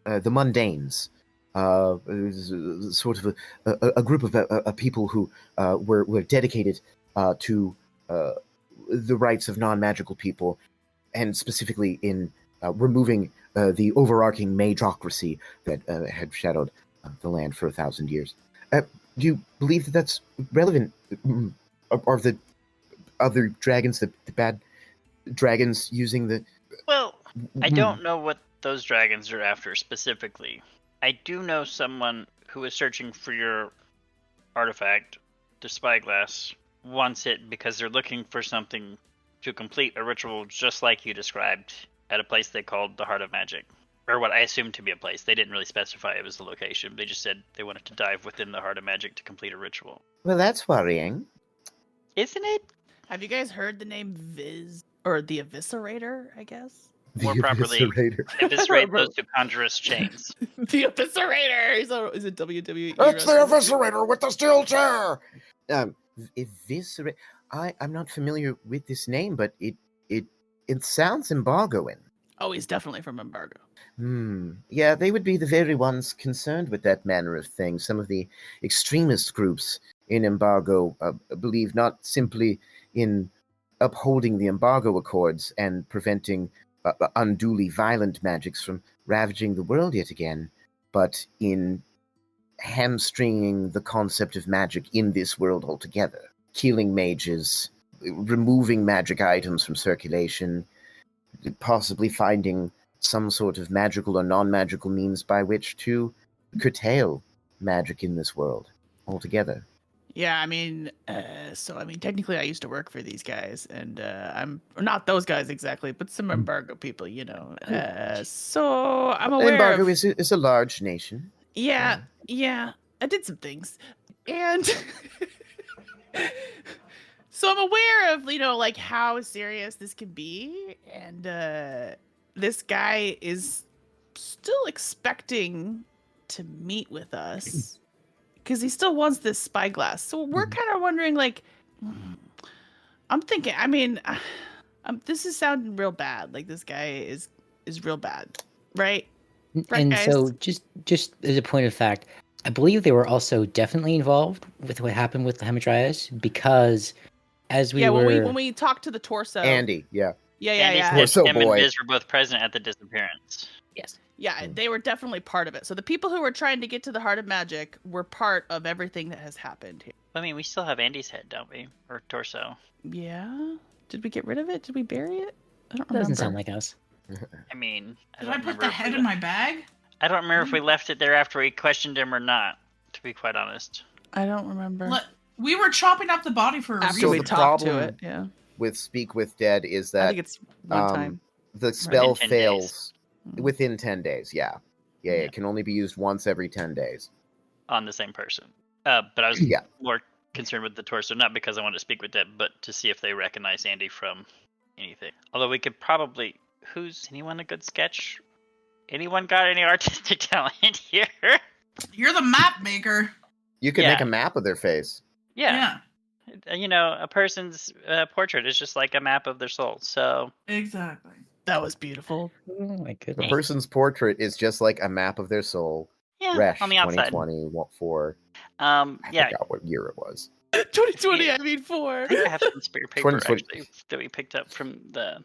The Mundanes. Sort of a group of people who were dedicated to the rights of non-magical people, and specifically in removing the overarching magocracy that had shadowed the land for 1,000 years. Do you believe that that's relevant? Are the other dragons, the bad dragons, using the... Well, I don't know what those dragons are after specifically. I do know someone who is searching for your artifact, the spyglass, wants it because they're looking for something to complete a ritual just like you described at a place they called the Heart of Magic. Or what I assumed to be a place. They didn't really specify it was the location. They just said they wanted to dive within the Heart of Magic to complete a ritual. Well, that's worrying. Isn't it? Have you guys heard the name Viz? Or the Eviscerator, I guess? More properly, eviscerate those two conjurous chains. The Eviscerator! Is it WWE? It's the Eviscerator with the steel chair! Eviscerate... I'm not familiar with this name, but it sounds embargoing. Oh, he's definitely from Embargo. Yeah, they would be the very ones concerned with that manner of thing. Some of the extremist groups in Embargo believe not simply in upholding the Embargo Accords and preventing unduly violent magics from ravaging the world yet again, but in hamstringing the concept of magic in this world altogether. Killing mages, removing magic items from circulation, possibly finding some sort of magical or non-magical means by which to curtail magic in this world altogether. Yeah, technically I used to work for these guys, and I'm not those guys exactly, but some Embargo people, you know. So I'm aware Embargo is a large nation. Yeah, I did some things. And so I'm aware of, like how serious this can be. And this guy is still expecting to meet with us because he still wants this spyglass. So we're kind of wondering, like, I'm thinking, this is sounding real bad. Like, this guy is real bad, right? And guys? so just as a point of fact, I believe they were also definitely involved with what happened with the Hamadryas, because as we were... when we talked to the torso, Andy, yeah. Andy said Torso him boy. and Viz were both present at the disappearance. Yes. Yeah, they were definitely part of it. So the people who were trying to get to the Heart of Magic were part of everything that has happened here. I mean, we still have Andy's head, don't we? Or torso. Yeah. Did we get rid of it? Did we bury it? I don't remember. Doesn't sound like us. I mean, Did I put the head in my bag? I don't remember if we left it there after we questioned him or not, to be quite honest. I don't remember. We were chopping up the body for a After reason. we the talked to problem it, yeah. With Speak with Dead is I that think it's one time. the spell Within 10 fails days. within 10 days. Yeah. Yeah. It can only be used once every 10 days. on the same person. But I was Yeah. more concerned with the torso, not because I wanted to speak with them, but to see if they recognize Andy from anything. Although we could probably. Anyone a good sketch? Anyone got any artistic talent here? You're the map maker. You can Yeah. make a map of their face. Yeah. A person's portrait is just like a map of their soul. So Exactly. That was beautiful. Oh my A goodness. person's portrait is just like a map of their soul. yeah, Resh on the outside. 2020, what for? Yeah, I forgot what year it was. 2020, Yeah. I mean 4. I think I have some spare paper 2020. actually that we picked up from the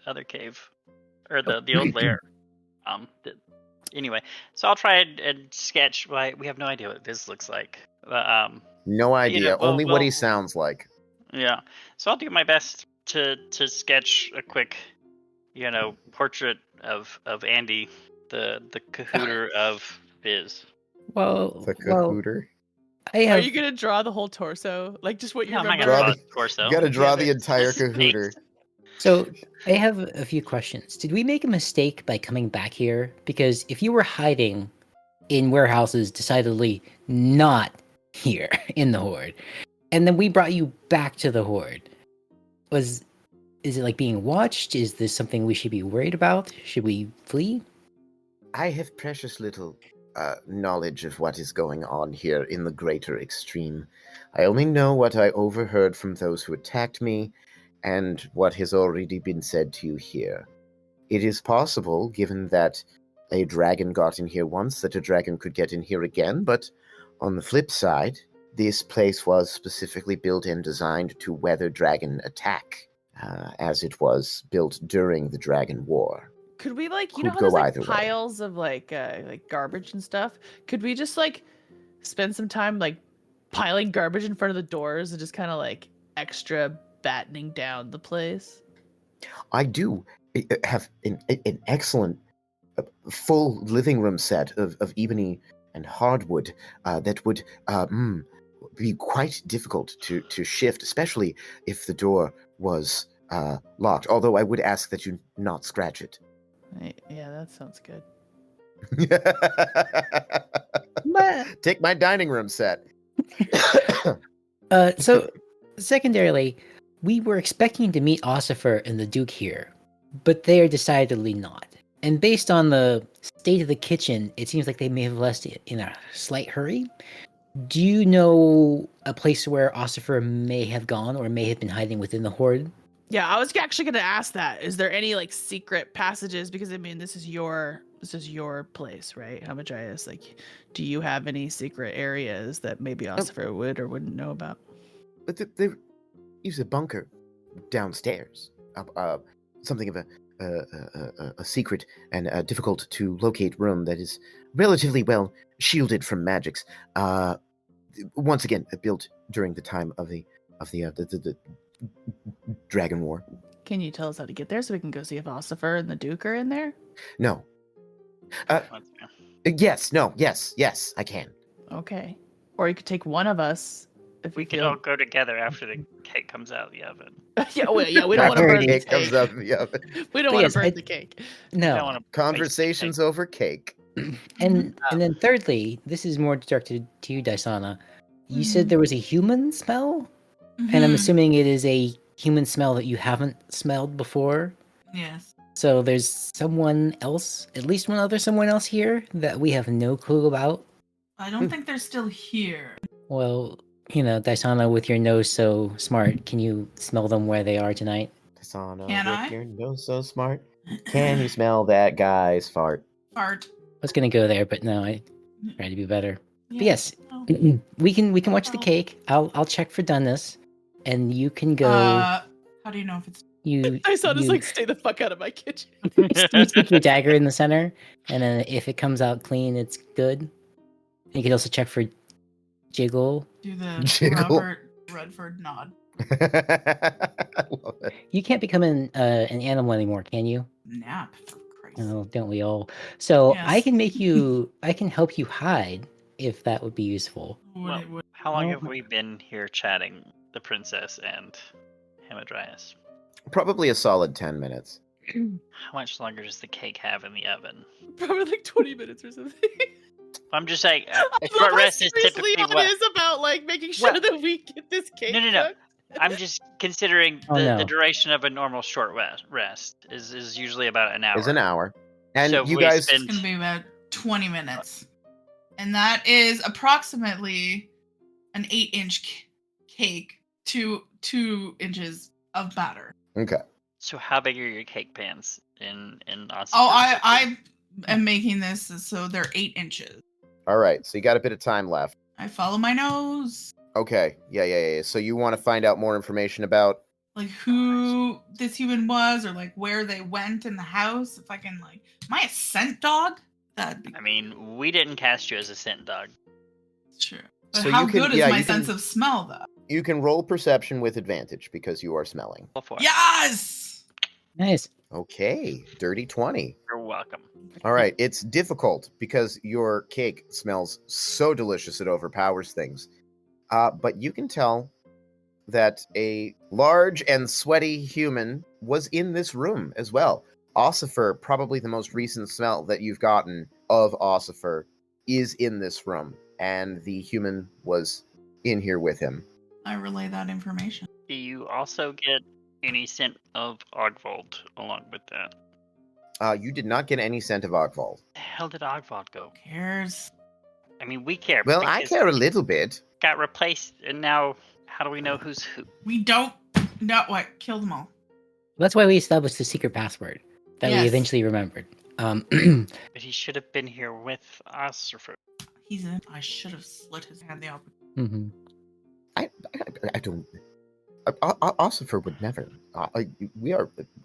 other cave or the old lair. Anyway, so I'll try and sketch. We have no idea what Viz looks like. No idea. Only what he sounds like. Yeah, so I'll do my best to sketch a quick, portrait of Andy, the cahooter of Viz. Well, The Kahooter. I Are have. you gonna draw the whole torso? Like just what you No, I'm not remember? gonna Draw draw the- the torso. You gotta draw Damn the it. entire Just Kahooter. So I have a few questions. Did we make a mistake by coming back here? Because if you were hiding in warehouses, decidedly not here in the Horde, and then we brought you back to the Horde, is it like being watched? Is this something we should be worried about? Should we flee? I have precious little knowledge of what is going on here in the greater extreme. I only know what I overheard from those who attacked me and what has already been said to you here. It is possible, given that a dragon got in here once, that a dragon could get in here again, but on the flip side, this place was specifically built and designed to weather dragon attack, as it was built during the Dragon War. Could we you Could know how go there's either way. piles of like garbage and stuff? Could we just spend some time piling garbage in front of the doors and just kind of extra battening down the place? I do have an excellent full living room set of ebony and hardwood that would be quite difficult to shift, especially if the door was locked. Although I would ask that you not scratch it. Yeah, that sounds good. Take my dining room set. So, secondarily, we were expecting to meet Ossifer and the Duke here, but they are decidedly not. And based on the state of the kitchen, it seems like they may have left it in a slight hurry. Do you know a place where Ossifer may have gone or may have been hiding within the Horde? Yeah, I was actually going to ask that. Is there any secret passages? Because I mean, this is your place, right? Hamadryas, do you have any secret areas that maybe Ossifer would or wouldn't know about? But they use a bunker downstairs. Something of a secret and a difficult to locate room that is relatively well shielded from magics. Once again, built during the time of the Dragon War. Can you tell us how to get there so we can go see if Ossifer and the Duke are in there? No. Yes, I can. Okay. Or you could take one of us if We could all go together after the cake comes out of the oven. yeah, we don't want to burn the Cake cake. comes out of the oven. We don't But want yes, to burn I- the cake. Don't No. wanna waste the Conversations over cake. And then thirdly, this is more directed to you, Dysana. You said there was a human smell? And I'm Mhm. assuming it is a human smell that you haven't smelled before. Yes. So there's someone else, at least one other someone else here that we have no clue about. I don't think they're still here. Well, Dysana, with your nose so smart, can you smell them where they are tonight? Tasana, Can with I? your nose so smart. Can you smell that guy's fart? Fart. I was gonna go there, but no, I tried to be better. But yes, Oh. we can watch the Well. cake. I'll check for doneness, and you can go. How do you know if it's You I saw you- stay the fuck out of my kitchen. you stick your dagger in the center, and then if it comes out clean, it's good. You can also check for jiggle. do the Jiggle. Robert Redford nod? I love it. You can't become an animal anymore, can you? Nap. For Christ's Oh, don't we all? So I Yes. can I can help you hide if that would be useful. sake. Well, Would- How long Well, have we been here chatting, the princess and Hamadryas? Probably a solid 10 minutes. How much longer does the cake have in the oven? Probably like 20 minutes or something. I'm just saying, I a love short how rest is serious typically Leon what. is about like making sure Well, that we get this cake No. cooked. I'm just considering Oh, the no. duration of a normal short rest is usually about an hour. Is an hour. And So you we guys, spend- It's gonna be about 20 minutes. And that is approximately an 8-inch cake, 2 inches of batter. okay. So how big are your cake pans in Austin? Oh, I am making this so they're 8 inches. All right. So you got a bit of time left. I follow my nose. Okay. Yeah. So you want to find out more information about? Like who this human was, or like where they went in the house. If I can, like, am I a scent dog? That'd be I mean, we didn't cast you as a scent dog. true. But So how you can- good is yeah, my you can- sense of smell, though? You can roll perception with advantage because you are smelling. Go for it. Yes. Nice. Okay. Dirty 20. You're welcome. All right. It's difficult because your cake smells so delicious it overpowers things. But you can tell that a large and sweaty human was in this room as well. Ossifer, probably the most recent smell that you've gotten of Ossifer, is in this room, and the human was in here with him. I relay that information. Do you also get any scent of Ogvold along with that? You did not get any scent of Ogvald. The hell did Ogvold go? Who cares? I mean, we care. Well, I because care a he little bit. Got replaced, and now how do we know who's who? We don't. No, what? Kill them all. That's why we established the secret password that we Yes. eventually remembered. But he should have been here with us. He's in. I should have slit his hand the opposite. Mhm. I don't. Ossifer would never.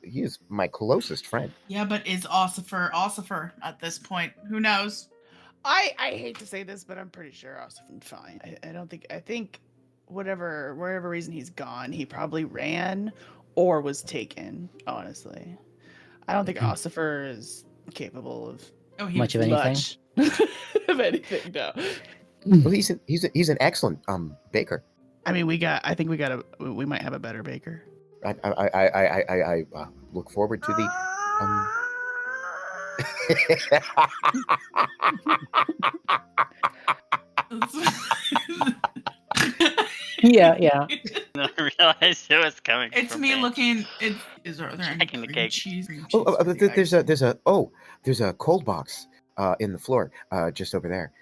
He is my closest friend. Yeah, but is Ossifer at this point? Who knows? I hate to say this, but I'm pretty sure Ossifer's fine. I think whatever reason he's gone, he probably ran or was taken, honestly. I don't think Ossifer is capable of Oh, Much of anything. much of anything, no. Well, he's an excellent baker. I mean, we might have a better baker. I look forward to the. Yeah. I realized it was coming. It's from me looking. Are there any Checking the cream cake. cheese? There's a cold box in the floor just over there.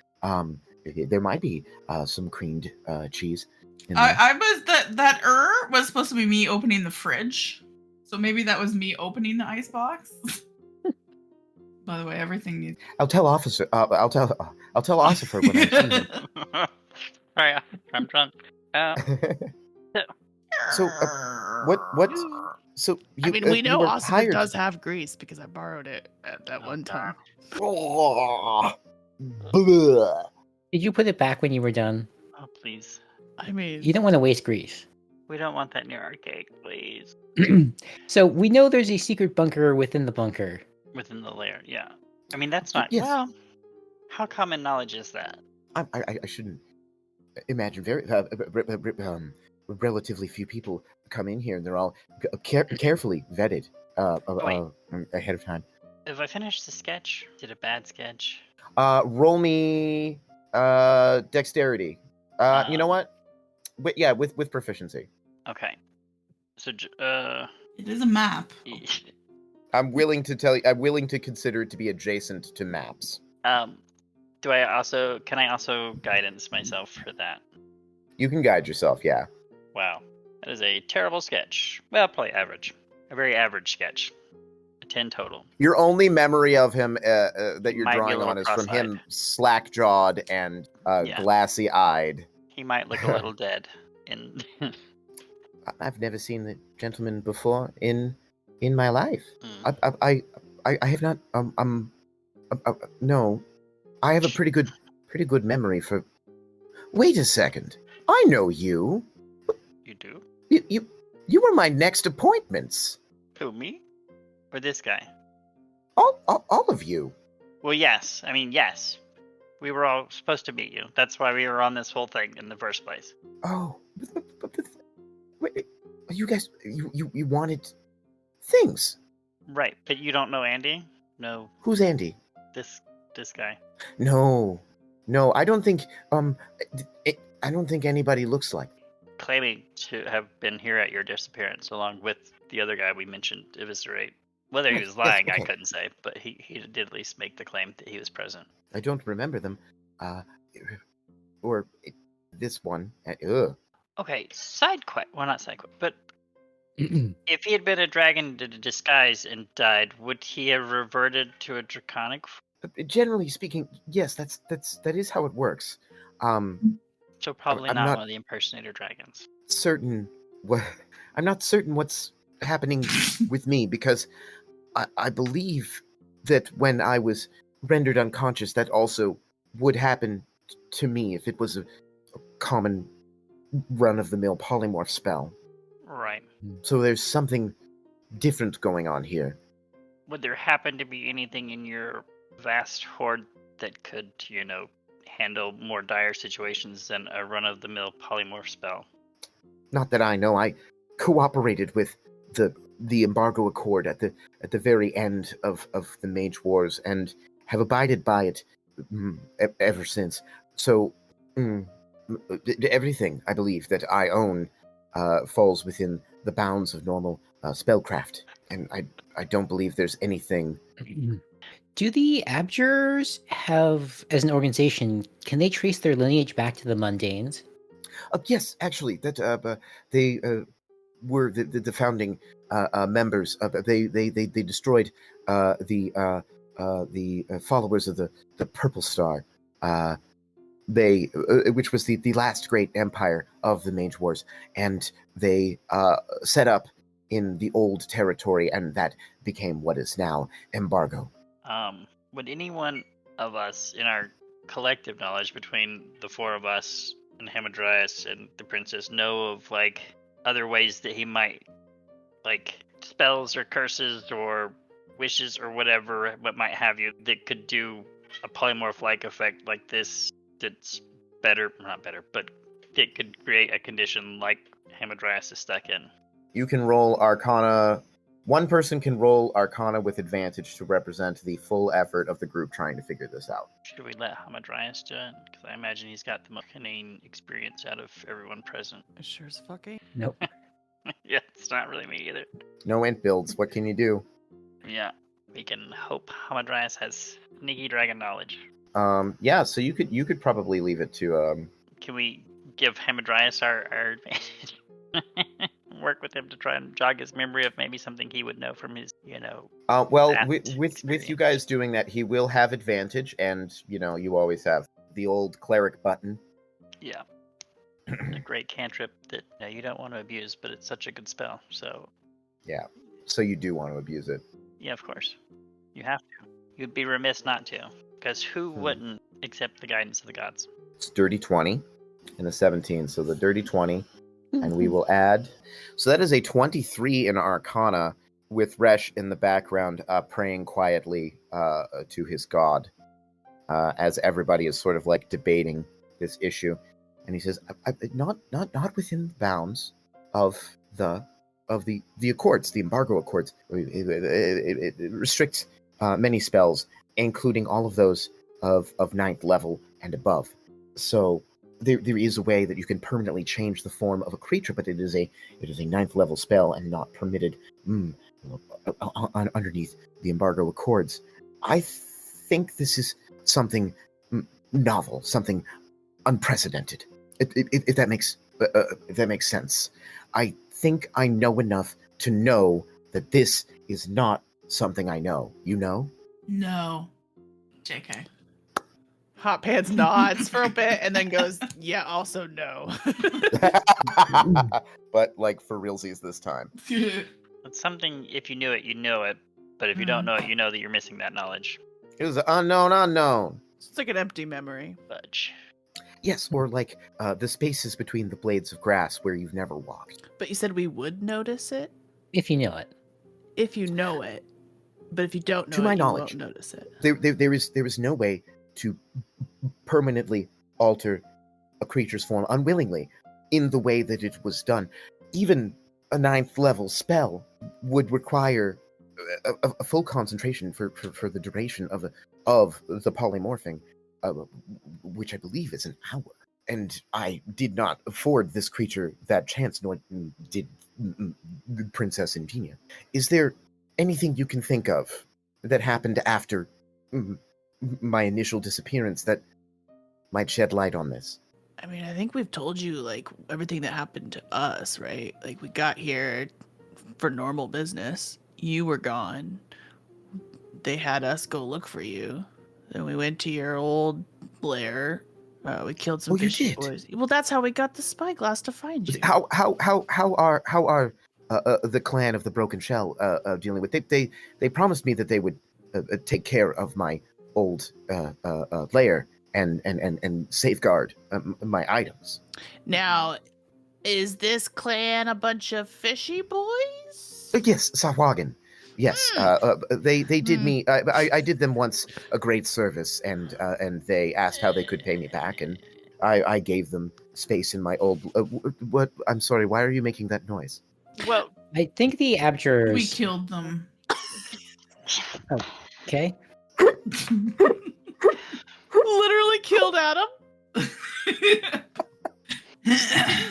There might be some creamed cheese. In there. I was that was supposed to be me opening the fridge, so maybe that was me opening the ice box. By the way, everything needs. I'll tell Officer. I'll tell Ossifer when I see him. Sorry, I'm drunk. So, So you, I mean, we you know were Ossifer hired. does have grease because I borrowed it at that one time. Oh, blah. Did you put it back when you were done? Oh, please. I mean, You don't want to waste grease. We don't want that near our cake, please. So we know there's a secret bunker within the bunker. Within the layer, yeah. I mean, that's not. Yes. Well, how common knowledge is that? I shouldn't imagine very relatively few people come in here, and they're all carefully vetted ahead of time. If I finished the sketch, did a bad sketch. Roll me dexterity. You know what? With proficiency. Okay. So, It is a map. I'm willing to consider it to be adjacent to maps. can I also guidance myself for that? You can guide yourself, yeah. Wow. That is a terrible sketch. Well, probably average. A very average sketch. A 10 total. Your only memory of him that you're Might be a drawing little on is from him cross-eyed. slack-jawed and Yeah. glassy-eyed. He might look a little dead. In I've never seen the gentleman before in my life. Mm. I have not. No, I have a pretty good memory for. Wait a second. I know you. You do? You were my next appointments. Who, me? Or this guy? All of you. Well, yes. I mean, yes. We were all supposed to meet you. That's why we were on this whole thing in the first place. Oh, but wait, you guys, you wanted things. Right, but you don't know Andy? No, Who's Andy? this guy. No, I don't think. I don't think anybody looks like. Claiming to have been here at your disappearance, along with the other guy we mentioned, Eviscerate. Whether he Right, was yes, lying, I okay. couldn't say, but he did at least make the claim that he was present. I don't remember them. Or this one. Okay, side quest. Well, not side quest, but if he had been a dragon in disguise and died, would he have reverted to a draconic? Generally speaking, yes, that is how it works. So probably I'm not not one of the impersonator dragons. certain what I'm not certain what's happening with me, because I believe that when I was rendered unconscious, that also would happen to me if it was a common run-of-the-mill polymorph spell. Right. So there's something different going on here. Would there happen to be anything in your vast horde that could, handle more dire situations than a run-of-the-mill polymorph spell? Not that I know. I cooperated with the embargo accord at the very end of the Mage Wars and have abided by it ever since. So everything I believe that I own falls within the bounds of normal spellcraft, and I don't believe there's anything. Do the Abjurers have, as an organization, can they trace their lineage back to the Mundanes? Yes, actually, that they were the founding members. They destroyed the followers of the Purple Star. Which was the last great empire of the Mage Wars, and they set up in the old territory, and that became what is now Embargo. Would anyone of us, in our collective knowledge between the four of us and Hamadryas and the princess, know of other ways that he might, spells or curses or wishes or whatever, what might have you, that could do a polymorph-like effect like this? That's not better, but it could create a condition like Hamadryas is stuck in. You can roll Arcana. One person can roll Arcana with advantage to represent the full effort of the group trying to figure this out. Should we let Hamadryas do it? Because I imagine he's got the most cunning experience out of everyone present. Sure as fucking. Nope. Yeah, it's not really me either. No int builds. What can you do? Yeah, we can hope Hamadryas has sneaky dragon knowledge. Yeah. So you could probably leave it to Can we give Hamadryas our advantage? Work with him to try and jog his memory of maybe something he would know from his, well, past with you experience. guys doing that, he will have advantage, and you always have the old cleric button. Yeah. A great cantrip that you don't want to abuse, but it's such a good spell. So Yeah. So you do want to abuse it. yeah, of course, you have to. You'd be remiss not to, because who wouldn't accept the guidance of the gods? It's dirty 20 and a 17, so the dirty 20, and we will add. So that is a 23 in Arcana, with Resh in the background praying quietly to his god, as everybody is sort of debating this issue. And he says, not within the bounds of the accords, the embargo accords. It restricts many spells, including all of those of 9th level and above. So there is a way that you can permanently change the form of a creature, but it is a 9th level spell and not permitted underneath the embargo accords. I think this is something novel, something unprecedented. If that makes sense. I think I know enough to know that this is not something I know. You know? No. JK. Hot Pants nods for a bit and then goes, yeah, also no. But for realsies this time. It's something, if you knew it, you know it. But if you don't know it, you know that you're missing that knowledge. It was an unknown. It's like an empty memory. Fudge. Yes, or the spaces between the blades of grass where you've never walked. But you said we would notice it? If you know it. If you know it. But if you don't know To my it, knowledge, you won't notice it. There is no way to permanently alter a creature's form unwillingly in the way that it was done. Even a 9th level spell would require a full concentration for the duration of the polymorphing, which I believe is an hour. And I did not afford this creature that chance, nor did Princess Ingenia. Is there anything you can think of that happened after my initial disappearance that might shed light on this? I mean, I think we've told you, like, everything that happened to us, right? Like, we got here for normal business. You were gone. They had us go look for you. Then we went to your old lair. We killed some Oh, you fishy did? boys. Well, that's how we got the spyglass to find you. How are the clan of the Broken Shell dealing with? They promised me that they would take care of my old lair and safeguard my items. Now, is this clan a bunch of fishy boys? Yes, Sahuagin. Yes, they did me. I did them once a great service, and they asked how they could pay me back, and I gave them space in my old. What? I'm sorry. Why are you making that noise? Well, I think the abjurers. We killed them. Okay. Literally killed Adam?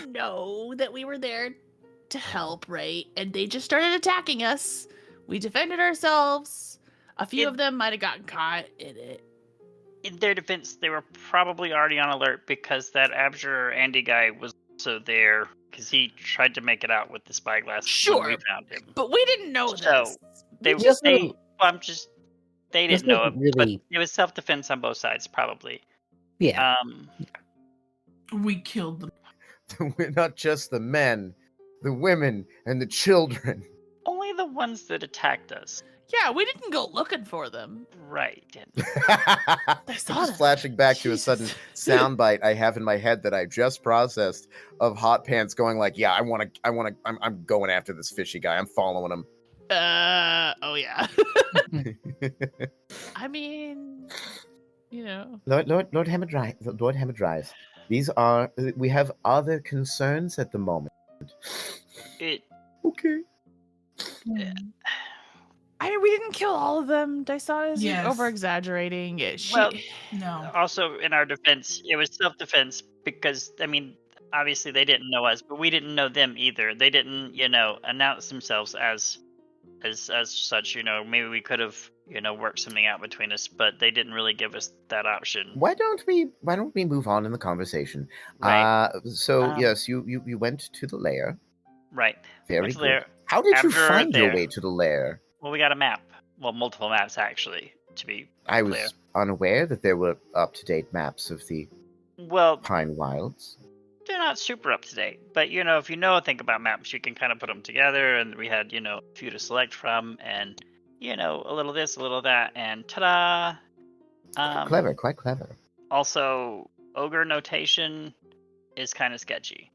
Know that we were there to help, right? And they just started attacking us. We defended ourselves. A few of them might have gotten caught in it. in their defense, they were probably already on alert because that Abjurer Andy guy was also there because he tried to make it out with the spyglass when we Sure. found him. But we didn't know So, this. They, We also- they, well, they This didn't know it, wasn't really- but it was self-defense on both sides, probably. Yeah. We killed them. We're not just the men, the women, and the children. Only the ones that attacked us. Yeah, we didn't go looking for them. Right. saw Just them. flashing back to a sudden Jesus. soundbite I have in my head that I just processed of Hot Pants going like, "Yeah, I'm going after this fishy guy. I'm following him." Oh yeah. I mean, you know. Lord Hamadryas. We have other concerns at the moment. It, Okay. I mean, we didn't kill all of them. Dysana is Yes. over exaggerating. Well, No. also, in our defense, it was self-defense because, I mean, obviously they didn't know us, but we didn't know them either. They didn't, announce themselves as such. Maybe we could have, worked something out between us, but they didn't really give us that option. Why don't we move on in the conversation? Right. Yes, you went to the lair. Right. Very Went to good. there. How did you After find your there- way to the lair? Well, we got a map. Well, multiple maps, actually, to be I was clear. unaware that there were up-to-date maps of the Well, Pine Wilds. they're not super up to date, but if you know a thing about maps, you can kind of put them together. And we had a few to select from, and a little this, a little that, and ta-da! Clever, quite clever. Also, ogre notation is kind of sketchy.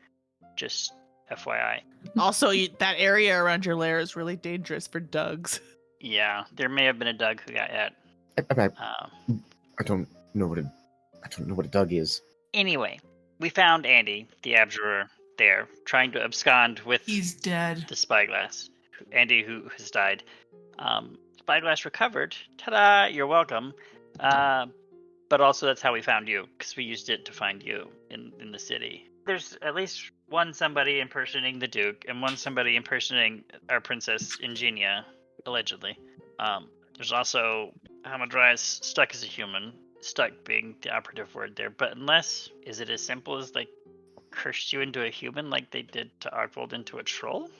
Just FYI. Also, that area around your lair is really dangerous for Dougs. Yeah, there may have been a Doug who got at. I don't know what a Doug is. Anyway, we found Andy, the Abjurer, there, trying to abscond with He's dead. the spyglass. Andy, who has died. Spyglass recovered. Ta-da! You're welcome. But also that's how we found you, because we used it to find you in the city. There's at least one somebody impersonating the Duke, and one somebody impersonating our Princess Ingenia, allegedly. There's also Hamadryas stuck as a human, stuck being the operative word there, but is it as simple as, cursed you into a human like they did to Ogvold into a troll?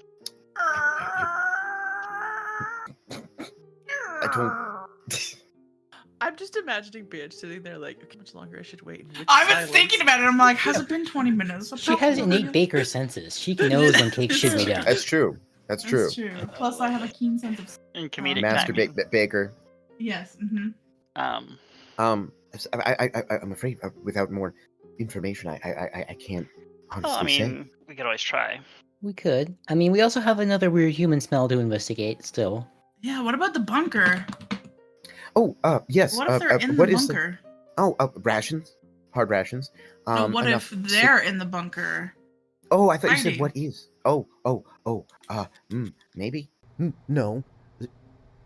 I don't. I'm just imagining Bitch sitting there like, okay, how much longer I should wait. in rich I was silence. thinking about it. I'm like, has it been 20 minutes? She has innate baker senses. She knows when cake should be done. That's true. That's true. That's true. Plus, I have a keen sense of. In comedic Master timing. Baker. Yes. Mm-hmm. Um, I'm afraid without more information, I can't honestly well, I say. mean, we could always try. We could. I mean, we also have another weird human smell to investigate still. Yeah. What about the bunker? Oh, yes. What if they're in the what is bunker? rations, hard rations. No. What enough if they're in the bunker? Oh, I thought you said hiding? what is. Maybe. No.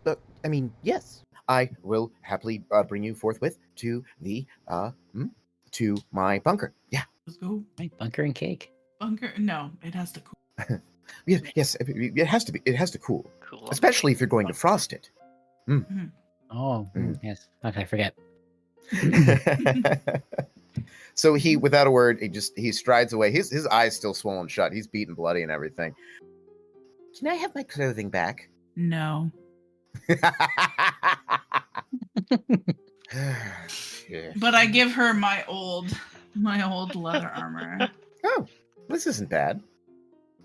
I mean, yes. I will happily bring you forthwith to the to my bunker. Yeah. Let's go. Right, bunker and cake. Bunker? No, it has to cool. Yes, it has to be. It has to cool, Cool. especially if you're going to frost it. Oh, yes. How can I forget? So he, without a word, he strides away. His eyes still swollen shut. He's beaten bloody and everything. Can I have my clothing back? No. But I give her my old leather armor. Oh, this isn't bad.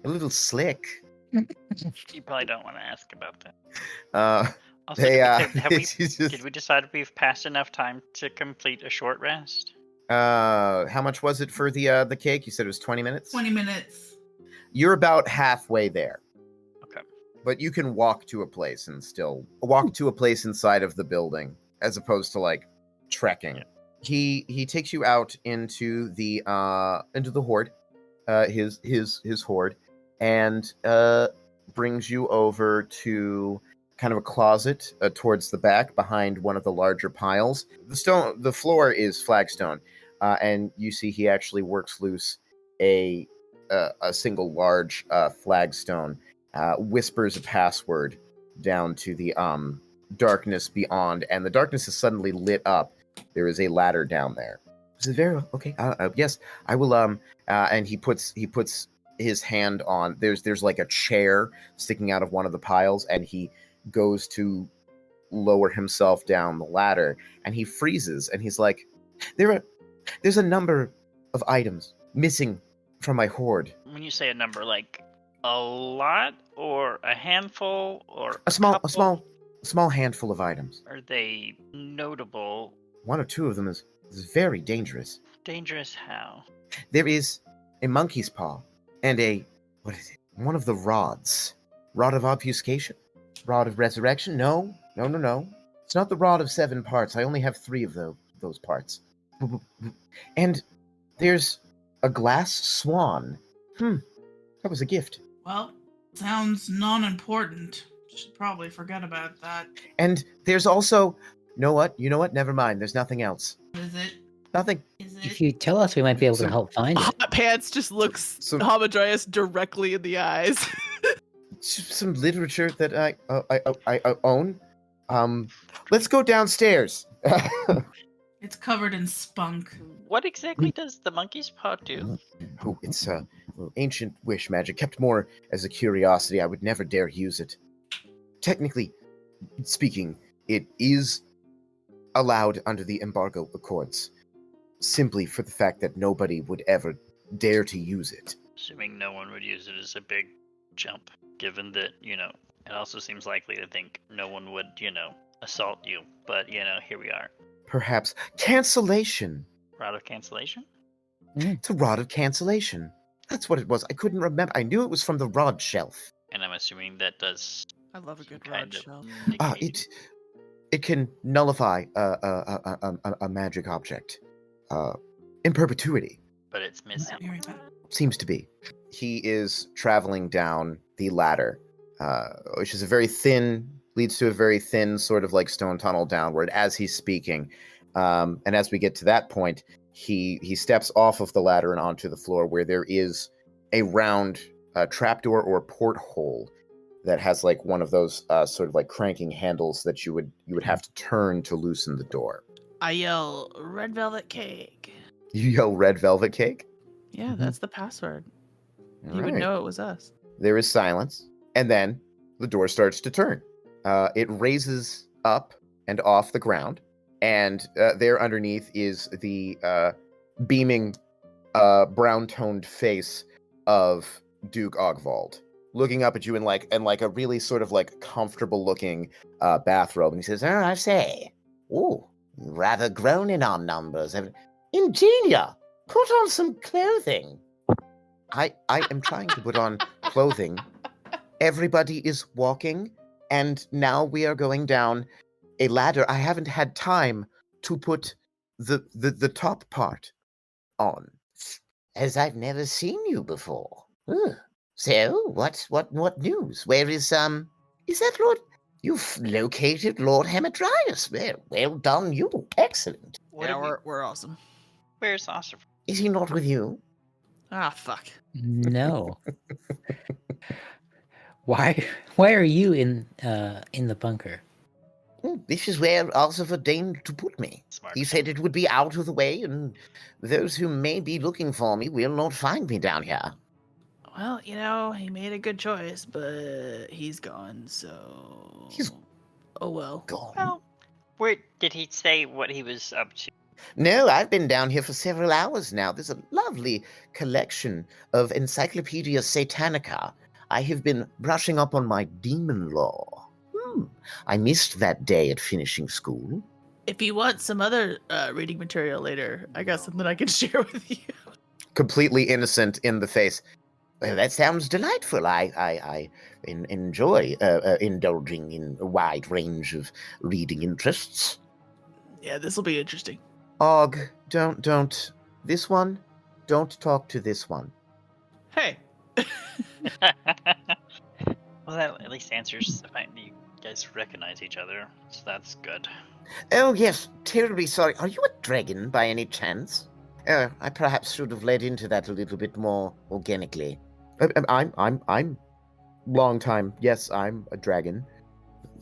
A little slick. You probably don't want to ask about that. Also, They, did we decide if we've passed enough time to complete a short rest? how much was it for the cake? You said it was 20 minutes? 20 minutes. You're about halfway there. Okay. But you can walk to a place inside of the building as opposed to like trekking. Yeah. He takes you out into the horde, his horde, and brings you over to kind of a closet towards the back behind one of the larger piles. The floor is flagstone, and you see he actually works loose a single large flagstone, whispers a password down to the darkness beyond, and the darkness is suddenly lit up. There is a ladder down there. This is very okay. Yes, I will. And he puts his hand on. There's like a chair sticking out of one of the piles, and he goes to lower himself down the ladder, and he freezes, and he's like, there's a number of items missing from my hoard. When you say a number, like a lot or a handful or a small handful of items. Are they notable? One or two of them is very dangerous. Dangerous how? There is a monkey's paw and what is it? One of the rods. Rod of obfuscation? Rod of resurrection? No. It's not the rod of 7 parts. I only have 3 of those parts. And there's a glass swan. That was a gift. Well, sounds non-important. Should probably forget about that. And there's also... You know what? Never mind. There's nothing else. Is it? Nothing. Is it? If you tell us, we might be able to help find it. Hot Pants just looks Hamadryas directly in the eyes. Some literature that I own. Let's go downstairs. It's covered in spunk. What exactly does the monkey's paw do? Oh, it's ancient wish magic, kept more as a curiosity. I would never dare use it. Technically speaking, it is allowed under the embargo accords, simply for the fact that nobody would ever dare to use it. Assuming no one would use it is a big jump, given that, it also seems likely to think no one would, assault you. But, here we are. Perhaps cancellation. Rod of cancellation? It's a rod of cancellation. That's what it was. I couldn't remember. I knew it was from the rod shelf. And I'm assuming that does... I love a good rod shelf. It can nullify a magic object in perpetuity. But it's missing. Seems to be. He is traveling down the ladder, which is leads to a very thin sort of like stone tunnel downward as he's speaking. And as we get to that point, he steps off of the ladder and onto the floor where there is a round trapdoor or porthole that has like one of those sort of like cranking handles that you would have to turn to loosen the door. I yell, "Red velvet cake." You yell red velvet cake? Yeah, that's the password. He would Right. know it was us. There is silence, and then the door starts to turn. It raises up and off the ground, and there underneath is the beaming, brown-toned face of Duke Ogvald, looking up at you in like a really sort of like comfortable-looking bathrobe, and he says, "Oh, I say, ooh, rather grown in on numbers. Ingenia, put on some clothing." I am trying to put on clothing. Everybody is walking, and now we are going down a ladder. I haven't had time to put the top part on, as I've never seen you before. So, what news? Where is that Lord? You've located Lord Hamadryas. Well done, you. Excellent. What yeah, have you- we're awesome. Where's Ossifer? Is he not with you? Ah, fuck. No. Why? Why are you in the bunker? This is where Ossifer deigned to put me. Smart. He said it would be out of the way, and those who may be looking for me will not find me down here. Well, he made a good choice, but he's gone, so... He's- Oh, well. Gone. Well, where did he say what he was up to? No, I've been down here for several hours now. There's a lovely collection of Encyclopedia Satanica. I have been brushing up on my demon lore. I missed that day at finishing school. If you want some other reading material later, I got something I can share with you. Completely innocent in the face. That sounds delightful. I enjoy indulging in a wide range of reading interests. Yeah, this will be interesting. Og, don't. This one, don't talk to this one. Hey. Well, that at least answers the fact that you guys recognize each other, so that's good. Oh, yes, terribly sorry. Are you a dragon by any chance? I perhaps should have led into that a little bit more organically. I'm long time. Yes, I'm a dragon.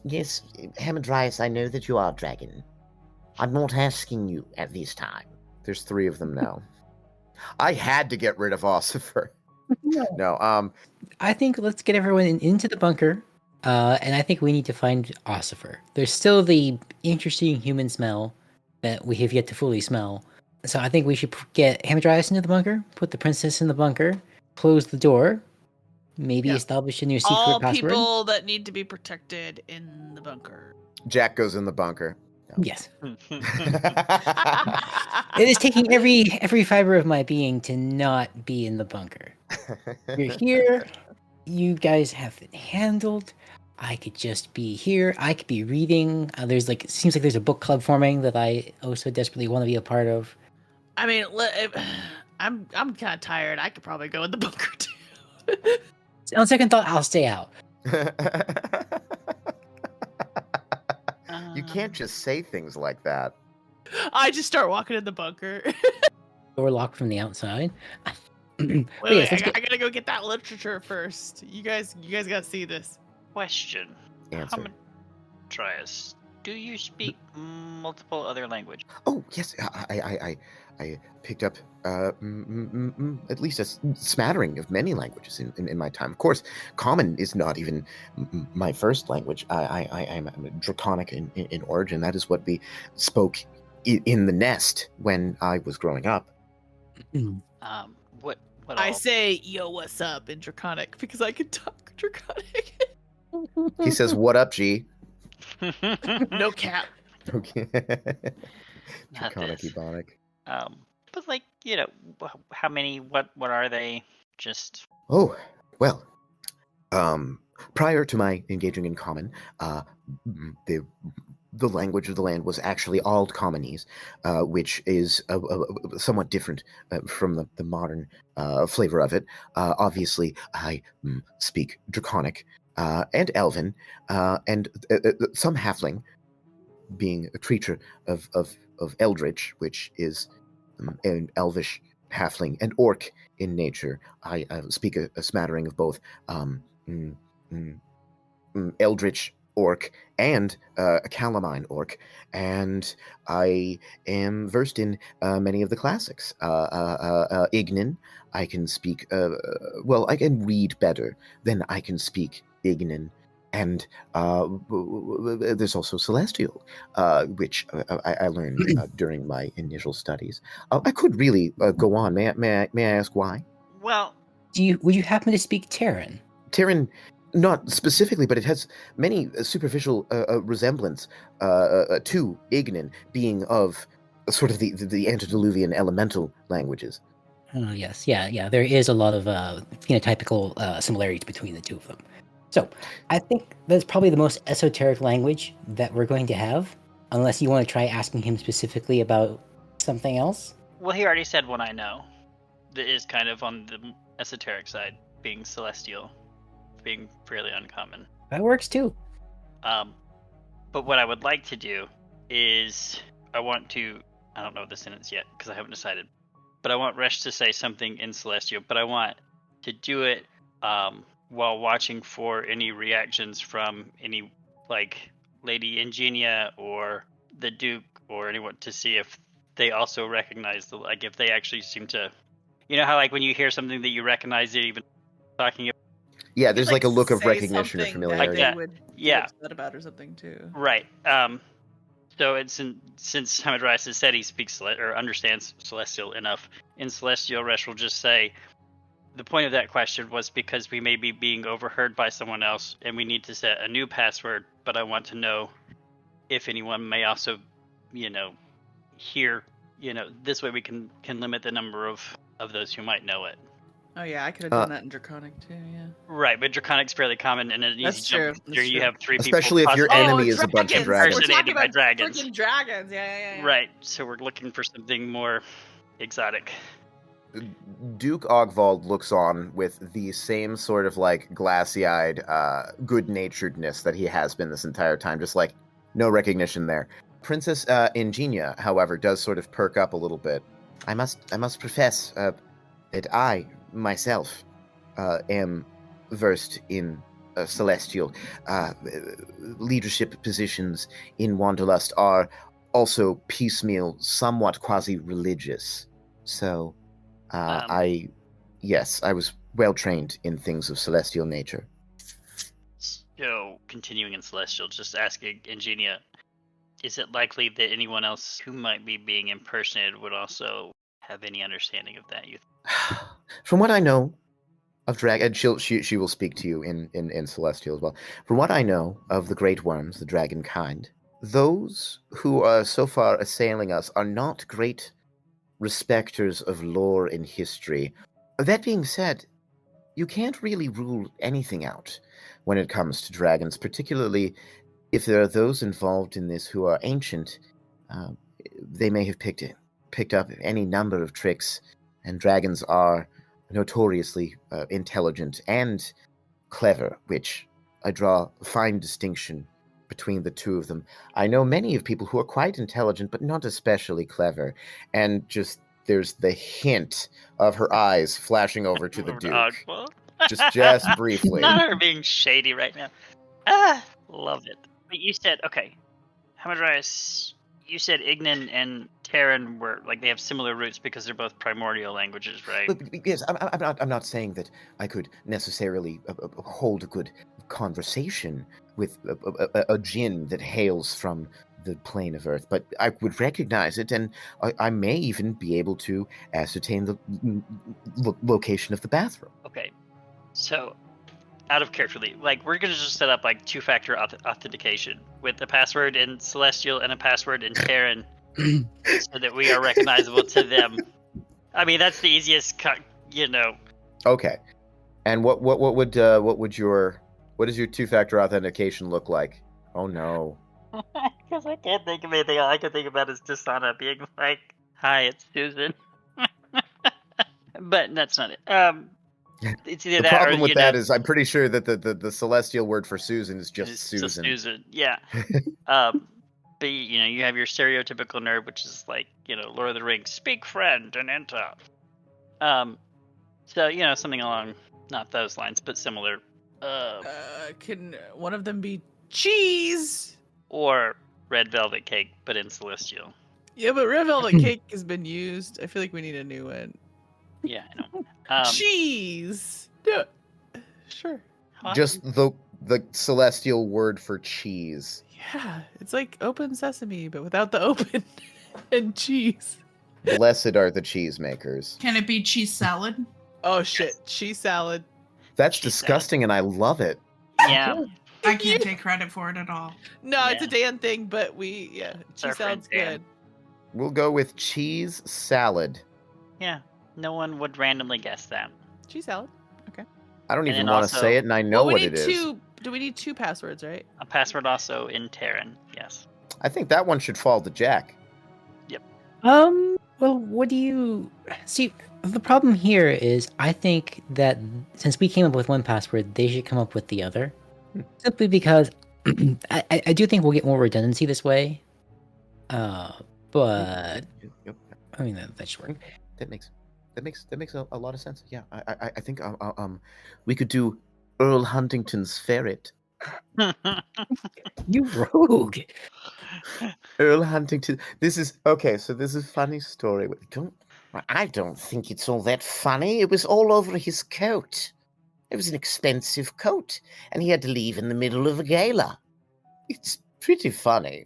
Yes, Hamadryas, I know that you are a dragon. I'm not asking you at this time. There's 3 of them now. I had to get rid of Ossifer. No, I think let's get everyone into the bunker, and I think we need to find Ossifer. There's still the interesting human smell that we have yet to fully smell. So I think we should get Hamadryas into the bunker, put the princess in the bunker, close the door, maybe Yeah. establish a new secret All password. people that need to be protected in the bunker. Jack goes in the bunker. Yes. It is taking every fiber of my being to not be in the bunker. You're here. You guys have it handled. I could just be here. I could be reading. It seems like there's a book club forming that I also desperately want to be a part of. I mean, I'm kind of tired. I could probably go in the bunker too. On second thought, I'll stay out. You can't just say things like that. I just start walking in the bunker. Door locked from the outside. Wait, But yes, I let's get- gotta go get that literature first. You guys gotta see this. Question. Answer. Hamadryas, do you speak multiple other languages? Oh, yes, I picked up at least a smattering of many languages in my time. Of course, Common is not even my first language. I'm Draconic in origin. That is what we spoke in the nest when I was growing up. What I all? say, yo, what's up in Draconic because I can talk Draconic. He says, "What up, G?" No cap. Okay. Not Draconic, this. Ebonic. But like, how many? What are they? Just Oh, well, prior to my engaging in Common, the language of the land was actually Ald Commonese, which is somewhat different from the modern flavor of it. Obviously, I speak Draconic and Elven, and some Halfling, being a creature of Eldritch, which is an Elvish Halfling and Orc in nature. I speak a smattering of both Eldritch Orc and a Calamine Orc, and I am versed in many of the classics. Ignan, I can speak, I can read better than I can speak Ignan. And there's also Celestial, which I learned during my initial studies. I could really go on. May I ask why? well, Would you happen to speak Terran? Terran, not specifically, but it has many superficial resemblance to Ignan, being of sort of the antediluvian elemental languages. Oh, yes. Yeah. There is a lot of phenotypical similarities between the two of them. So I think that's probably the most esoteric language that we're going to have, unless you want to try asking him specifically about something else. well, he already said one I know. That is kind of on the esoteric side, being celestial, being fairly uncommon. That works too. But what I would like to do is I don't know the sentence yet because I haven't decided. But I want Resh to say something in Celestial, but I want to do it while watching for any reactions from any like Lady Ingenia or the Duke or anyone to see if they also recognize if they actually seem to, how like when you hear something that you recognize it even talking about. Yeah, there's like a look of say recognition or something familiarity. that they would Yeah. get upset about or something too. Right. So since Hamadryas has said he speaks or understands Celestial enough, in Celestial, Resh will just say, the point of that question was because we may be being overheard by someone else and we need to set a new password, but I want to know if anyone may also, hear, this way we can limit the number of those who might know it. Oh yeah, I could have done that in Draconic too. Yeah. Right, but Draconic's fairly common and an That's easy jump. true. That's You true. have 3 people. Especially if your enemy is a bunch of dragons. We're talking Impersonated by about dragons. freaking dragons. Yeah. Right, so we're looking for something more exotic. Duke Ogvald looks on with the same sort of like glassy-eyed, good-naturedness that he has been this entire time, just like no recognition there. Princess Ingenia, however, does sort of perk up a little bit. I must profess that I myself am versed in celestial leadership positions in Wanderlust are also piecemeal, somewhat quasi-religious. So. I was well trained in things of celestial nature. So, continuing in Celestial, just asking Ingenia, is it likely that anyone else who might be being impersonated would also have any understanding of that? From what I know of and she will speak to you in Celestial as well. From what I know of the great worms, the dragon kind, those who are so far assailing us are not great respecters of lore and history. That being said, you can't really rule anything out when it comes to dragons, particularly if there are those involved in this who are ancient. They may have picked up any number of tricks, and dragons are notoriously intelligent and clever, which I draw a fine distinction between the two of them. I know many of people who are quite intelligent, but not especially clever. And just there's the hint of her eyes flashing over to the Duke. just briefly. Not her being shady right now. Love it. But you said, okay, Hamadryas, you said Ignan and Terran were like they have similar roots because they're both primordial languages, right? Yes, I'm not saying that I could necessarily hold a good conversation with a djinn that hails from the plane of Earth, but I would recognize it, and I may even be able to ascertain the location of the bathroom. Okay, so out of character, like we're gonna just set up like 2-factor authentication with a password in Celestial and a password in Terran, so that we are recognizable to them. I mean, that's the easiest, Okay, and what does your 2-factor authentication look like? Oh no. Because I can't think of anything. All I can think about is Desana being like, "Hi, it's Susan," but that's not it. It's either the that problem or, with that is I'm pretty sure that the celestial word for Susan is just Susan. Just Susan, yeah. But you have your stereotypical nerd, which is like Lord of the Rings, speak friend and enter. So something along not those lines, but similar. Can one of them be cheese? Or red velvet cake, but in Celestial. Yeah, but red velvet cake has been used. I feel like we need a new one. Yeah, I know. Cheese. Yeah, sure. Just the celestial word for cheese. Yeah, it's like open sesame, but without the open and cheese. Blessed are the cheesemakers. Can it be cheese salad? Oh shit, cheese salad. That's Cheese disgusting, and I love it. Yeah. I can't take credit for it at all. No, it's a Dan thing, but cheese salad's good. We'll go with cheese salad. Yeah, no one would randomly guess that. Cheese salad. Okay. I don't And even then want to also- say it, and I know what it is. Do we need 2 passwords, right? A password also in Terran, yes. I think that one should fall to Jack. Well, what do you see? The problem here is I think that since we came up with one password, they should come up with the other. Simply because I do think we'll get more redundancy this way. But Yep. I mean that should work. That makes a lot of sense. Yeah, I think we could do Earl Huntington's ferret. You rogue. Earl Huntington. This is okay. So this is a funny story. I don't think it's all that funny. It was all over his coat. It was an expensive coat, and he had to leave in the middle of a gala. It's pretty funny.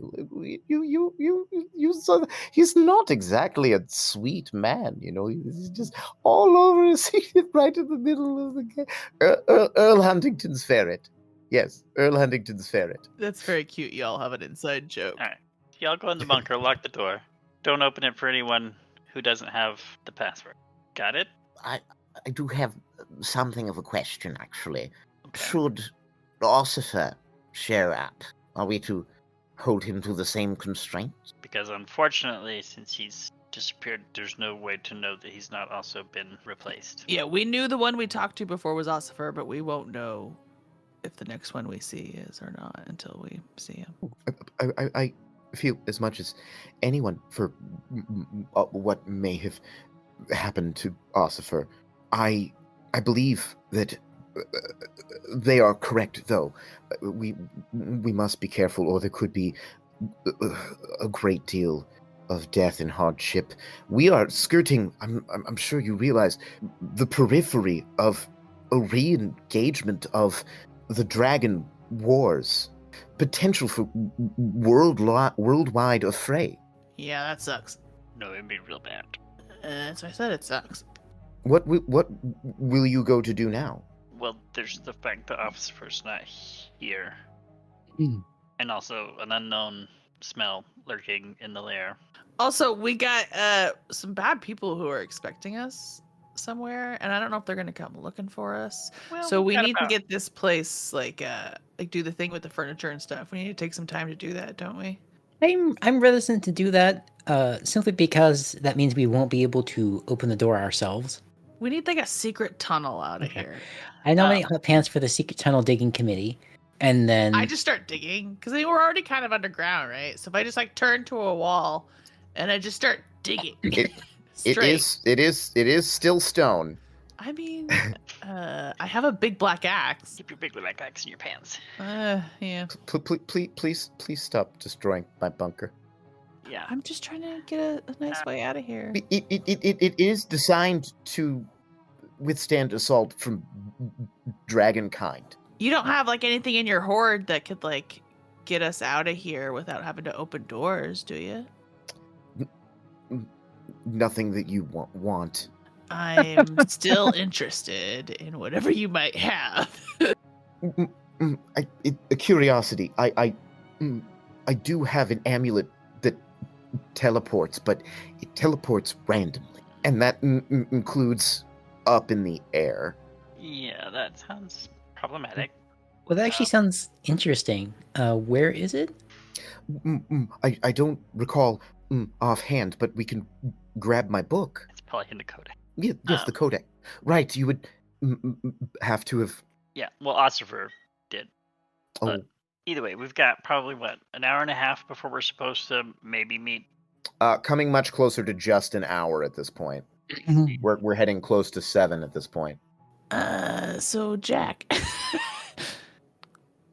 You saw. He's not exactly a sweet man, you know. He's just all over his right in the middle of the gala. Earl Huntington's ferret. Yes, Earl Huntington's ferret. That's very cute. Y'all have an inside joke. All right. Y'all go in the bunker, lock the door. Don't open it for anyone who doesn't have the password. Got it? I do have something of a question, actually. Okay. Should Ossifer show up, are we to hold him to the same constraints? Because unfortunately, since he's disappeared, there's no way to know that he's not also been replaced. Yeah, we knew the one we talked to before was Ossifer, but we won't know if the next one we see is or not until we see him. I feel as much as anyone for what may have happened to Ossifer. I believe that they are correct, though. We must be careful, or there could be a great deal of death and hardship. We are skirting, I'm sure you realize, the periphery of a re-engagement of the Dragon Wars. Potential for worldwide affray. Yeah, that sucks. No, it'd be real bad. That's why I said it sucks. What will you go to do now? Well, there's the fact the officer's not here. Hmm. And also an unknown smell lurking in the lair. Also, we got some bad people who are expecting us somewhere, and I don't know if they're gonna come looking for us. Well, So we got need to about- get this place like do the thing with the furniture and stuff. We need to take some time to do that, don't we? I'm reticent to do that, simply because that means we won't be able to open the door ourselves. We need like a secret tunnel out of Okay. here. I nominate Hot Pants for the secret tunnel digging committee, and then I just start digging because we're already kind of underground, right? So if I just like turn to a wall and I just start digging, It straight. is still stone. I mean, I have a big black axe. Keep your big black axe in your pants. Yeah. Please stop destroying my bunker. Yeah. I'm just trying to get a nice way out of here. It is designed to withstand assault from dragon kind. You don't have like anything in your hoard that could like get us out of here without having to open doors, do you? Nothing that you want. I'm still interested in whatever you might have. A curiosity. I do have an amulet that teleports, but it teleports randomly, and that includes up in the air. Yeah, that sounds problematic. well, that actually sounds interesting. Where is it? I don't recall offhand, but we can grab my book. It's probably in the codex. Yes, the codex. Right, you would have to have. Yeah, well, Ossifer did. Oh, But either way, we've got probably, an hour and a half before we're supposed to maybe meet. coming much closer to just an hour at this point. We're heading close to 7 at this point. So Jack,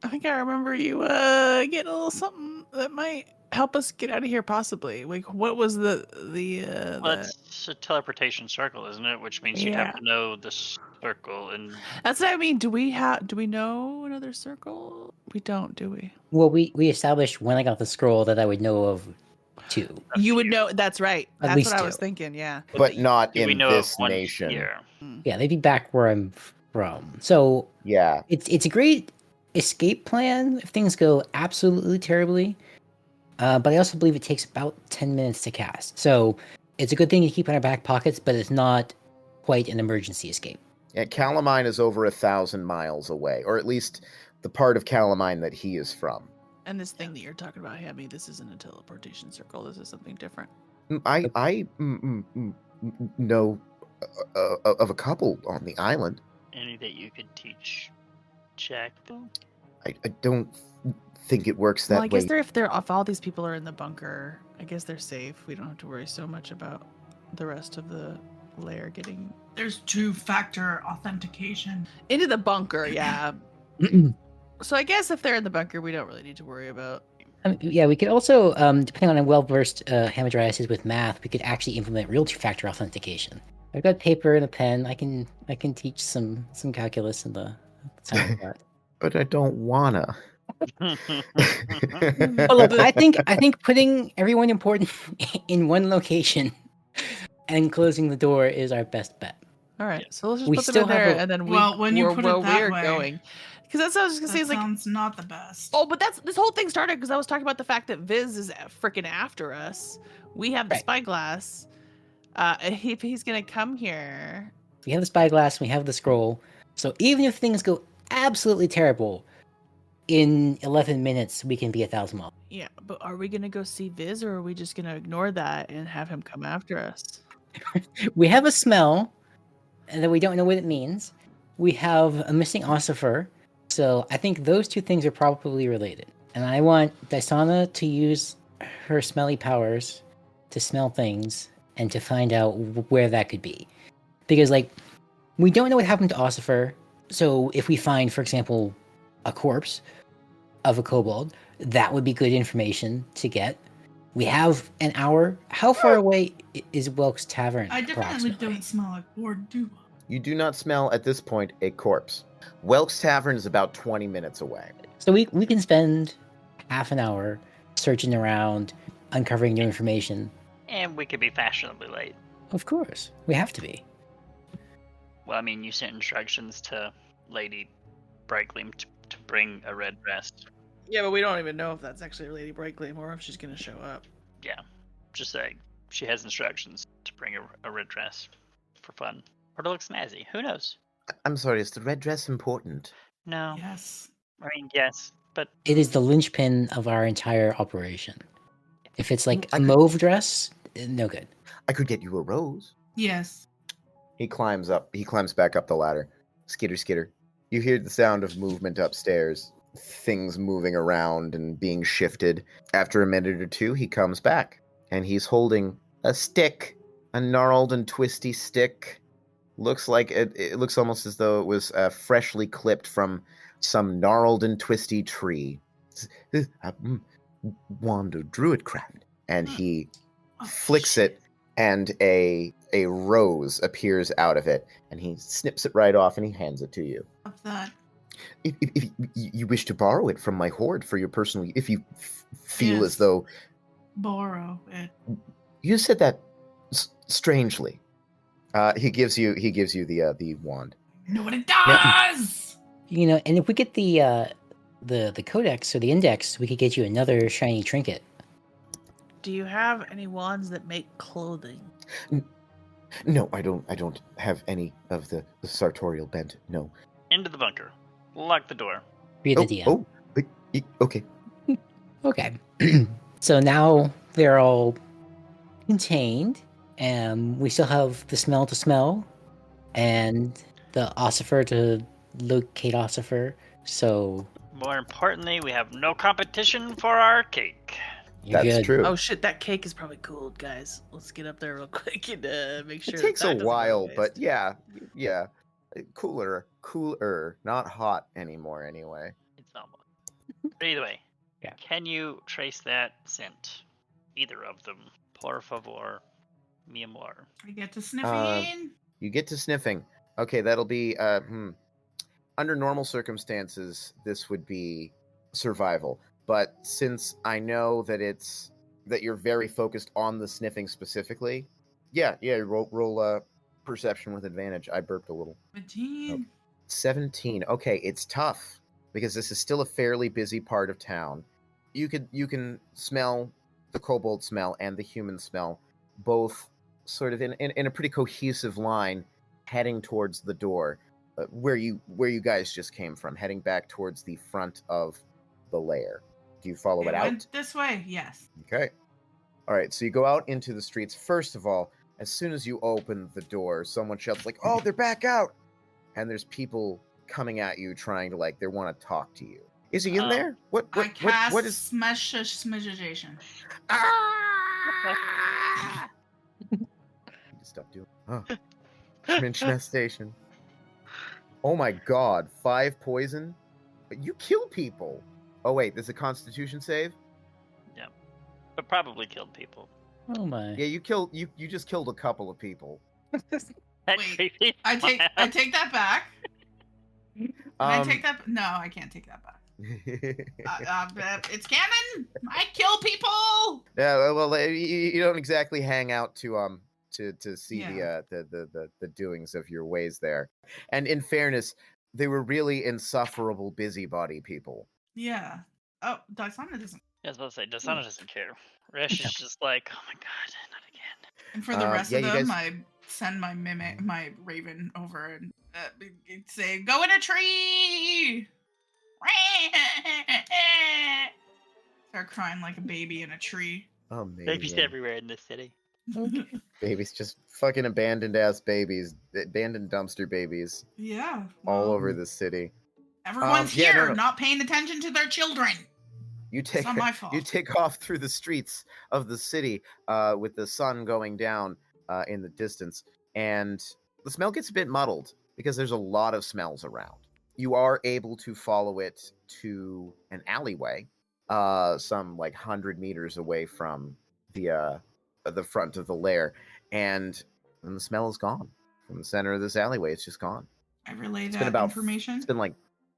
I think I remember you getting a little something that might help us get out of here, possibly. Like, what was Well, it's a teleportation circle, isn't it? Which means you'd Yeah. have to know the circle and That's what I mean. Do we know another circle? We don't, do we? Well, we established when I got the scroll that I would know of 2. You would know. That's right. At That's least what I was 2. thinking. Yeah. But not do we in know this of one nation. here? Yeah, they'd be back where I'm from. So Yeah. it's a great escape plan if things go absolutely terribly. But I also believe it takes about 10 minutes to cast. So it's a good thing to keep in our back pockets, but it's not quite an emergency escape. Yeah, Calamine is over 1,000 miles away, or at least the part of Calamine that he is from. And this thing that you're talking about, Hammy, this isn't a teleportation circle. This is something different. I know of a couple on the island. Any that you could teach Jack? Though? I don't think it works that Well, I guess way. if all these people are in the bunker, I guess they're safe. We don't have to worry so much about the rest of the lair getting There's 2-factor authentication. into the bunker. Yeah. So I guess if they're in the bunker, we don't really need to worry about. Yeah, we could also, depending on how well-versed Hamadryas is with math, we could actually implement real two-factor authentication. I've got paper and a pen. I can teach some calculus in the time for that. But I don't wanna. Well, look, I think putting everyone important in one location and closing the door is our best bet. All right, so let's just We put them still in have there, a- and then Well, when you we're put it where that we're way, going. Because that's what I was just gonna say. That Is like, sounds not the best. oh, but this whole thing started because I was talking about the fact that Viz is freaking after us. We have the Right. spyglass. If he's gonna come here, We have the spyglass, we have the scroll. So even if things go absolutely terrible, in 11 minutes we can be 1,000 miles. yeah. But are we gonna go see Viz, or are we just gonna ignore that and have him come after us? We have a smell, and that we don't know what it means. We have a missing ossifer, so I think those two things are probably related. And I want Dysana to use her smelly powers to smell things and to find out where that could be. Because, like, we don't know what happened to ossifer, so if we find, for example, a corpse of a kobold, that would be good information to get. We have an hour. How far away is Welk's Tavern? I definitely approximately? don't smell like or do. You do not smell at this point a corpse. Welk's Tavern is about 20 minutes away. So we can spend half an hour searching around, uncovering new information. And we could be fashionably late. Of course, we have to be. Well, I mean, you sent instructions to Lady Brightgleam to bring a red dress. Yeah, but we don't even know if that's actually Lady Brightgleam or if she's gonna show up. Yeah, just saying. She has instructions to bring a red dress for fun. Or to look snazzy. Who knows? I'm sorry, is the red dress important? No. Yes. I mean, yes, but It is the linchpin of our entire operation. If it's like I a could- mauve dress, no good. I could get you a rose. Yes. He climbs back up the ladder. Skitter, skitter. You hear the sound of movement upstairs. Things moving around and being shifted. After a minute or two, he comes back. And he's holding a stick. A gnarled and twisty stick. Looks like it looks almost as though it was freshly clipped from some gnarled and twisty tree. Wander Druidcraft. And he flicks it, and a rose appears out of it, and he snips it right off and he hands it to you. Of that. If you wish to borrow it from my hoard for your personal, if you feel as Yes. though Borrow it. you said that strangely, he gives you the wand. Know what it does! You know, and if we get the codex or the index, we could get you another shiny trinket. Do you have any wands that make clothing? No, I don't have any of the sartorial bent. No. into the bunker. Lock the door. Be the DM. Okay. Okay. So now they're all contained, and we still have the smell to smell, and the ossifer to locate ossifer. So More importantly, we have no competition for our cake. you're That's good. true. Oh shit, that cake is probably cold, guys. Let's get up there real quick and make sure. It takes that a doesn't go while, to but waste. yeah. Cooler, not hot anymore anyway. It's almost. But either way, Yeah. can you trace that scent? Either of them. Por favor, mi amor. I get to sniffing. You get to sniffing. Okay, that'll be under normal circumstances this would be survival. But since I know that that you're very focused on the sniffing specifically, yeah, roll perception with advantage. I burped a little. 15. 17. Okay, it's tough because this is still a fairly busy part of town. You can smell the kobold smell and the human smell, both sort of in a pretty cohesive line, heading towards the door, where you guys just came from, heading back towards the front of the lair. Do you follow It it out? went this way, yes. Okay. All right, so you go out into the streets. First of all, as soon as you open the door, someone shouts "Oh, they're back out!" And there's people coming at you trying to they want to talk to you. Is he in there? What I cast what is smeshization. Ah! Stop doing. Oh. Station. Oh my god, 5 poison? But you kill people. Oh wait, there's a constitution save? Yeah. But probably killed people. Oh my. Yeah, you just killed a couple of people. That Wait, creepy I take that back. Can I take Um, that? No, I can't take that back. It's canon. I kill people. Yeah, well, you don't exactly hang out to see Yeah. the doings of your ways there. And in fairness, they were really insufferable busybody people. Yeah. Oh, Dysana doesn't. I was about to say, Dasana doesn't care. Resh is just like, oh my god, not again. And for the rest yeah, of you them, guys- I send my raven over and say, "Go in a tree." Start crying like a baby in a tree. Amazing. Babies everywhere in this city. Babies, just fucking abandoned ass babies, abandoned dumpster babies, Yeah. all well, over the city. Everyone's yeah, here, no. not paying attention to their children. You take not my fault. You take off through the streets of the city with the sun going down in the distance, and the smell gets a bit muddled because there's a lot of smells around. You are able to follow it to an alleyway, some like 100 meters away from the front of the lair, and the smell is gone from the center of this alleyway. It's just gone. I relay It's that been about information. It's been like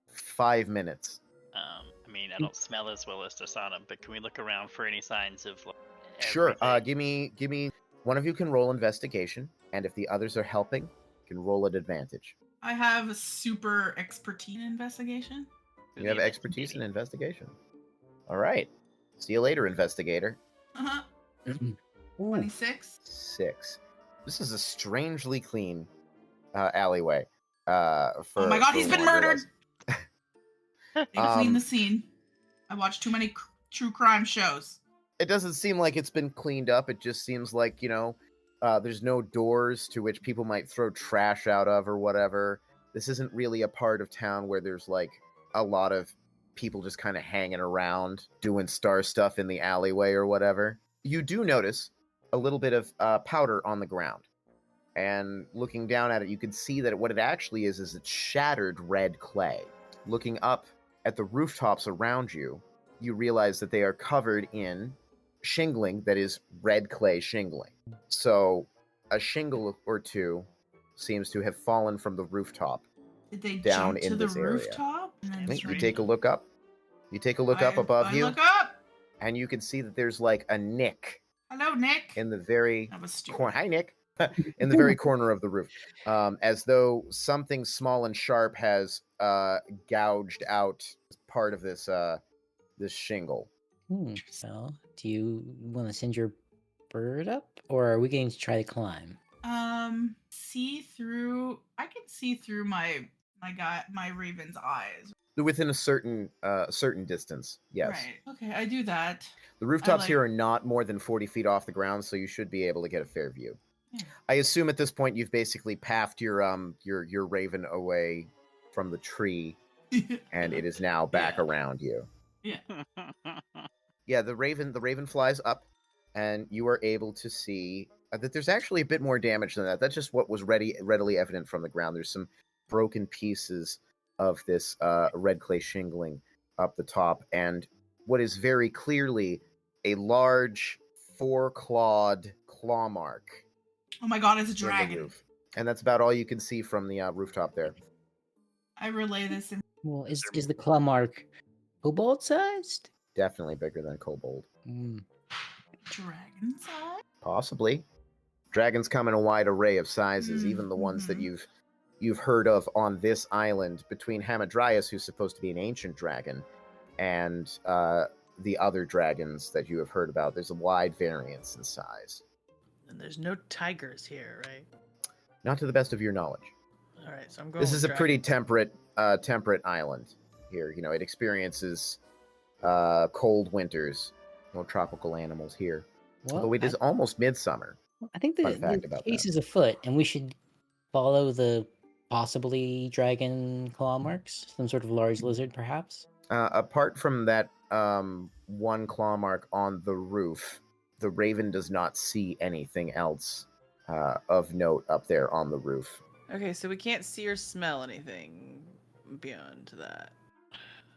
5 minutes. I mean, I don't smell as well as Dasana, but can we look around for any signs of? Like, Sure. everything? Give me. One of you can roll investigation, and if the others are helping, you can roll at advantage. I have a super expertise in investigation. You have expertise in investigation. All right. See you later, investigator. Uh-huh. Ooh. 26. 6. This is a strangely clean alleyway. Oh my god, he's been murdered! They clean Um, the scene. I watch too many true crime shows. It doesn't seem like it's been cleaned up. It just seems like, there's no doors to which people might throw trash out of or whatever. This isn't really a part of town where there's like a lot of people just kind of hanging around doing star stuff in the alleyway or whatever. You do notice a little bit of powder on the ground. And looking down at it, you can see that what it actually is it's shattered red clay. Looking up at the rooftops around you, you realize that they are covered in shingling that is red clay shingling. So a shingle or two seems to have fallen from the rooftop. Did they down jump to in the this area. rooftop? And then You straight- take a look up. You take a look up above I you, look up. and you can see that there's like a nick Hello, Nick. in the very That was stupid. corner. Hi, Nick. In the very corner of the roof, as though something small and sharp has gouged out part of this this shingle. Well, do you want to send your bird up, or are we going to try to climb? See through. I can see through my raven's eyes. Within a certain distance, yes. Right. Okay, I do that. The rooftops like- here are not more than 40 feet off the ground, so you should be able to get a fair view. Yeah. I assume at this point you've basically pathed your raven away from the tree, and it is now back Yeah. around you. Yeah. Yeah, the raven flies up, and you are able to see that there's actually a bit more damage than that. That's just what was readily evident from the ground. There's some broken pieces of this red clay shingling up the top, and what is very clearly a large 4-clawed claw mark Oh my god, it's a in the dragon. roof. And that's about all you can see from the rooftop there. I relay this in. Well, is the claw mark kobold sized? Definitely bigger than kobold. Dragon side? Possibly. Dragons come in a wide array of sizes, even the ones that you've heard of on this island, between Hamadryas, who's supposed to be an ancient dragon, and the other dragons that you have heard about. There's a wide variance in size. And there's no tigers here, right? Not to the best of your knowledge. All right, so I'm going. This with is a pretty dragons. temperate island here. It experiences cold winters. No tropical animals here. Well, Although it is almost midsummer. I think Fun fact the about case that. is afoot, and we should follow the possibly dragon claw marks. Some sort of large lizard, perhaps. Apart from that one claw mark on the roof, the raven does not see anything else of note up there on the roof. Okay, so we can't see or smell anything beyond that.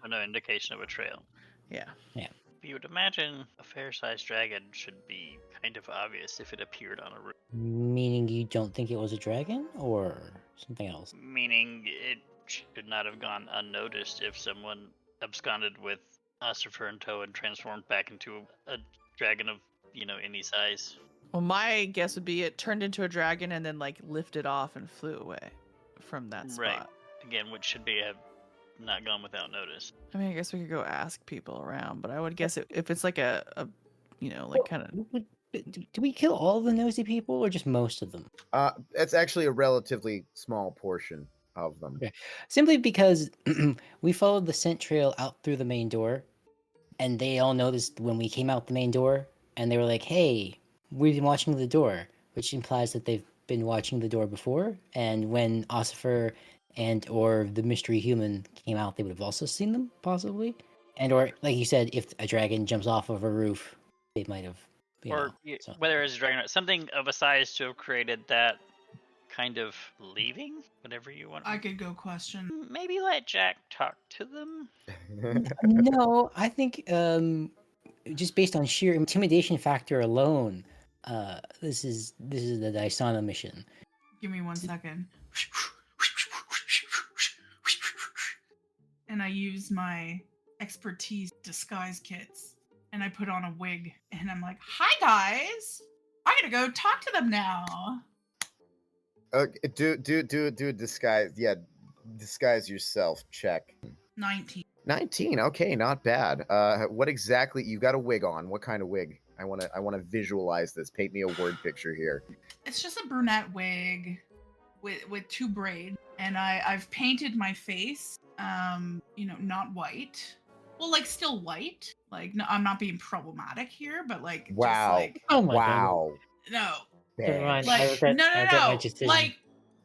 No indication of a trail. Yeah. You would imagine a fair-sized dragon should be kind of obvious if it appeared on a roof. Meaning you don't think it was a dragon or something else? Meaning it should not have gone unnoticed if someone absconded with Ossifer in tow and transformed back into a dragon of, any size. Well, my guess would be it turned into a dragon and then like lifted off and flew away from that spot. Right. Again, which should have not gone without notice. I mean, I guess we could go ask people around, but I would guess if it's like a kind of. Do we kill all the nosy people or just most of them? It's actually a relatively small portion of them. Okay. Simply because we followed the scent trail out through the main door, and they all noticed when we came out the main door, and they were like, hey, we've been watching the door, which implies that they've been watching the door before, and when Ossifer and or the mystery human came out, they would have also seen them, possibly. And or, like you said, if a dragon jumps off of a roof, they might have, whether it's a dragon or something of a size to have created that kind of leaving, whatever you want. I could go question. Maybe let Jack talk to them. No, I think just based on sheer intimidation factor alone, this is the Dysana mission. Give me 1 second. And I use my expertise disguise kits, and I put on a wig, and I'm like, "Hi guys, I gotta go talk to them now." Okay, do a disguise. Yeah, disguise yourself. Check. 19. 19. Okay, not bad. What exactly? You got a wig on. What kind of wig? I wanna visualize this. Paint me a word picture here. It's just a brunette wig with 2 braids, and I've painted my face. Not white. Well, like still white. Like, no, I'm not being problematic here, but like, Wow. Just like, Oh my Wow. no, Never mind. like, I regret my no, decision. like,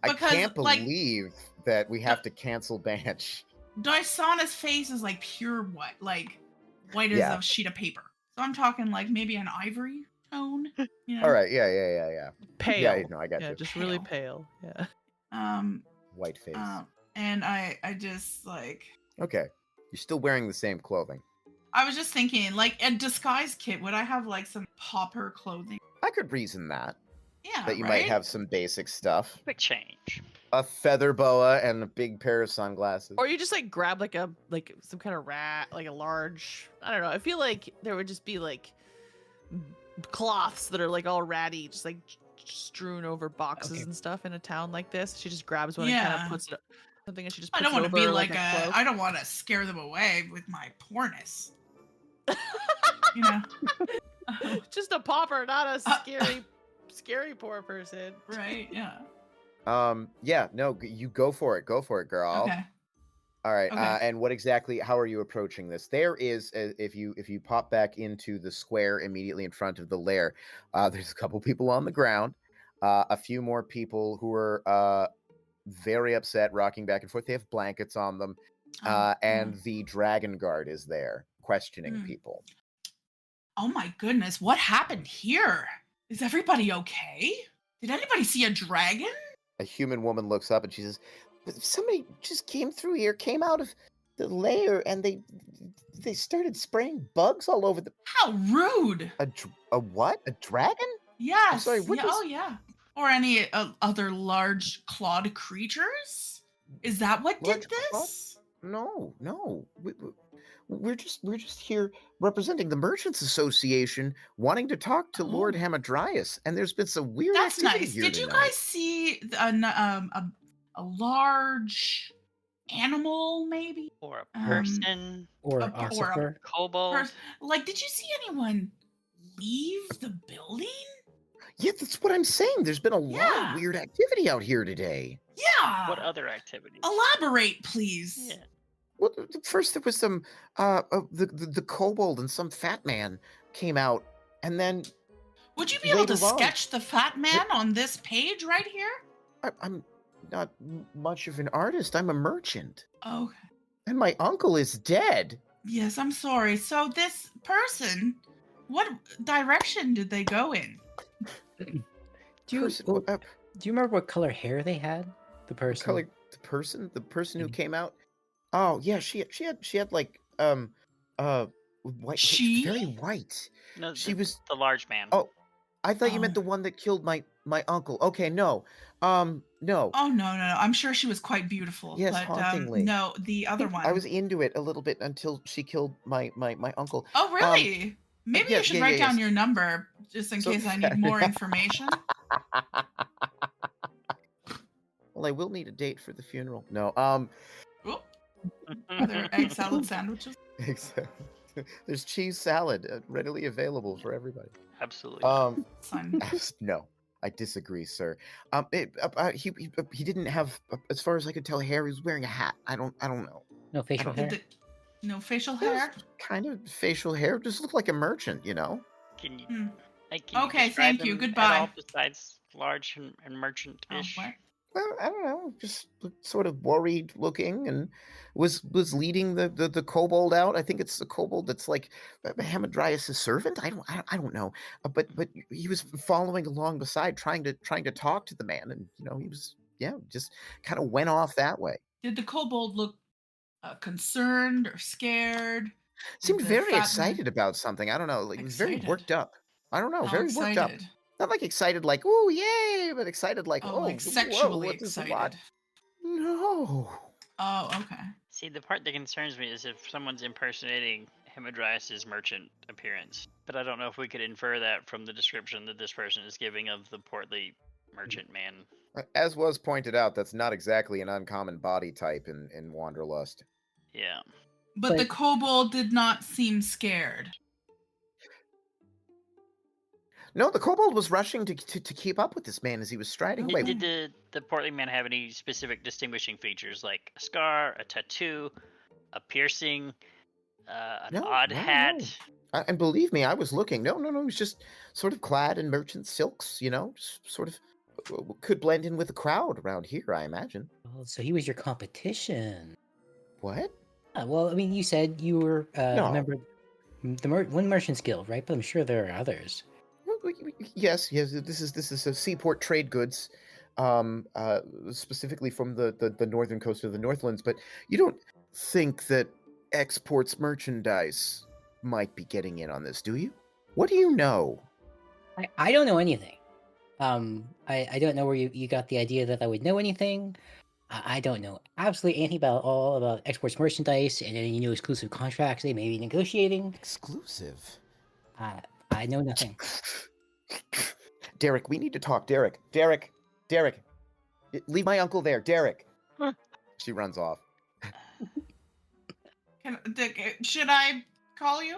I because can't like believe that we have to cancel Banch. Dysana's face is like pure white, like white as Yeah. a sheet of paper. So I'm talking like maybe an ivory tone. All right. Yeah. Pale. Yeah, no, I got Yeah, you. just really pale. Yeah. White face. And I just like, Okay. You're still wearing the same clothing. I was just thinking, like, a disguise kit. Would I have like some pauper clothing? I could reason that. Yeah, That you right? might have some basic stuff. Quick change. A feather boa and a big pair of sunglasses. Or you just like grab like some kind of rat, like a large. I don't know. I feel like there would just be like cloths that are like all ratty, just like strewn over boxes and stuff in a town like this. She just grabs one and kind of puts it. Something and she just. I Puts don't want to be like a cloak. I don't want to scare them away with my poorness. Just a pauper, not a scary poor person. Right? Yeah. Yeah. No. You go for it. Go for it, girl. Okay. All right. Okay. And what exactly? How are you approaching this? There is, if you pop back into the square immediately in front of the lair, there's a couple people on the ground, a few more people who are very upset, rocking back and forth. They have blankets on them, and the dragon guard is there questioning people. Oh my goodness! What happened here? Is everybody okay? Did anybody see a dragon? A human woman looks up and she says, "Somebody just came through here, came out of the lair, and they started spraying bugs all over the." How rude! A what? A dragon? Yes. I'm sorry, what yeah, oh yeah. Or any other large clawed creatures? Is that what did Large this? No. We're just here representing the Merchants Association, wanting to talk to Lord Hamadryas, and there's been some weird That's activity nice. here Did you tonight. guys see a large animal, maybe? Or a person. Or or Ossifer. Kobold. Like, did you see anyone leave the building? Yeah, that's what I'm saying. There's been a lot Yeah. of weird activity out here today. Yeah. What other activities? Elaborate, please. Yeah. Well, first there was some the kobold and some fat man came out, and then Would you be able to later on- sketch the fat man on this page right here? I'm not much of an artist. I'm a merchant. Okay. And my uncle is dead. Yes, I'm sorry. So this person, what direction did they go in? Do Person, you remember what color hair they had? The person. color? The person who came out. Oh yeah, she had like white. She? Very white. No, She was. the large man. Oh, I thought you meant Oh. the one that killed my uncle. Okay, no. No. Oh no. I'm sure she was quite beautiful. Yes, but hauntingly. no, the other one. I was into it a little bit until she killed my uncle. Oh really? Maybe yeah, you should yeah, write yeah, down yes. your number just in So- case I need more information. Well, I will need a date for the funeral. No. Oop, are there egg salad sandwiches? There's cheese salad readily available for everybody. Absolutely. Son. No, I disagree, sir. He didn't have, as far as I could tell, hair. He was wearing a hat. I don't know. No facial hair. No facial It was hair? kind of facial hair. Just looked like a merchant, you know. Can you? Hmm. Like, can Okay, describe thank you. him at Goodbye. all besides large and merchant-ish. Oh, what? Well, I don't know. Just looked sort of worried looking, and was leading the kobold out. I think it's the kobold that's like Hamadryas' servant. I don't know. But he was following along beside, trying to talk to the man, and he was just kind of went off that way. Did the kobold look concerned or scared? Seemed The very fat man- excited about something. I don't know. Like, he was very Excited? worked up. I don't know. How Very worked up. excited? Not like excited, like "ooh yay," but excited like Oh, like whoa, sexually what is excited. what? No. Oh, okay. See, the part that concerns me is if someone's impersonating Hamadryas' merchant appearance. But I don't know if we could infer that from the description that this person is giving of the portly merchant man. As was pointed out, that's not exactly an uncommon body type in Wanderlust. Yeah. But the kobold did not seem scared. No, the kobold was rushing to keep up with this man as he was striding away. Did the portly man have any specific distinguishing features, like a scar, a tattoo, a piercing, an odd hat? No. And believe me, I was looking. No, he was just sort of clad in merchant silks, just sort of could blend in with the crowd around here, I imagine. Oh, so he was your competition. What? Well, I mean, you said you were No. a member of the one merchant's guild, right? But I'm sure there are others. Yes. This is a seaport trade goods, specifically from the northern coast of the Northlands. But you don't think that exports merchandise might be getting in on this, do you? What do you know? I don't know anything. I don't know where you got the idea that I would know anything. I don't know absolutely anything about exports merchandise and any new exclusive contracts they may be negotiating. Exclusive? I know nothing. Derek, we need to talk. Derek, leave my uncle there. Derek. She runs off. Should I call you?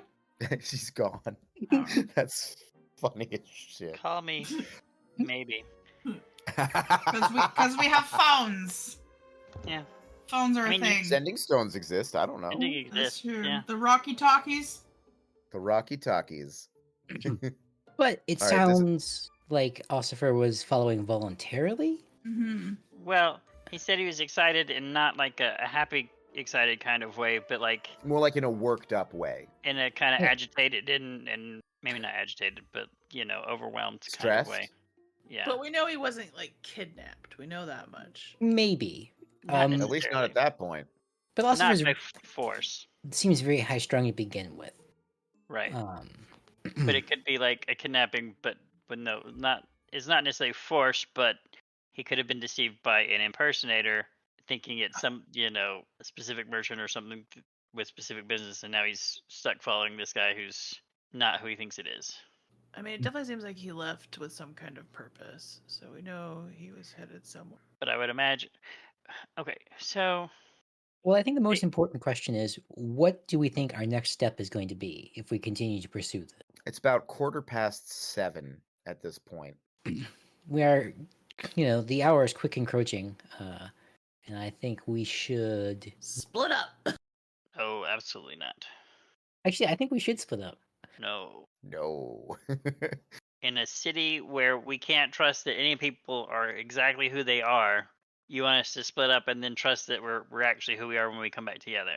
She's gone. Oh. That's funny as shit. Call me. Maybe. Because we have phones. Yeah. Phones are a thing. Sending stones exist. I don't know. Sending That's exists. true. Yeah. The Rocky Talkies. The Rocky Talkies. But it All right, sounds like Ossifer was following voluntarily. Mm-hmm. Well, he said he was excited in not like a happy, excited kind of way, but like More like in a worked up way. in a kind of Yeah. agitated and maybe not agitated, but overwhelmed kind Stressed? of way. Yeah. But we know he wasn't like kidnapped. We know that much. Maybe. Not At least not at that point. But Not Ossifer by force. seems very high strung to begin with. Right. Hmm. But it could be like a kidnapping, but no, it's not necessarily force, but he could have been deceived by an impersonator, thinking it's some a specific merchant or something with specific business, and now he's stuck following this guy who's not who he thinks it is. I mean, it definitely seems like he left with some kind of purpose. So we know he was headed somewhere. But I would imagine. Okay, so Well, I think the most important question is, what do we think our next step is going to be if we continue to pursue this? It's about 7:15 at this point. We are, the hour is quick encroaching, and I think we should. Split up. oh, absolutely not. Actually, I think we should split up. No. No. In a city where we can't trust that any people are exactly who they are, You want us to split up and then trust that we're actually who we are when we come back together.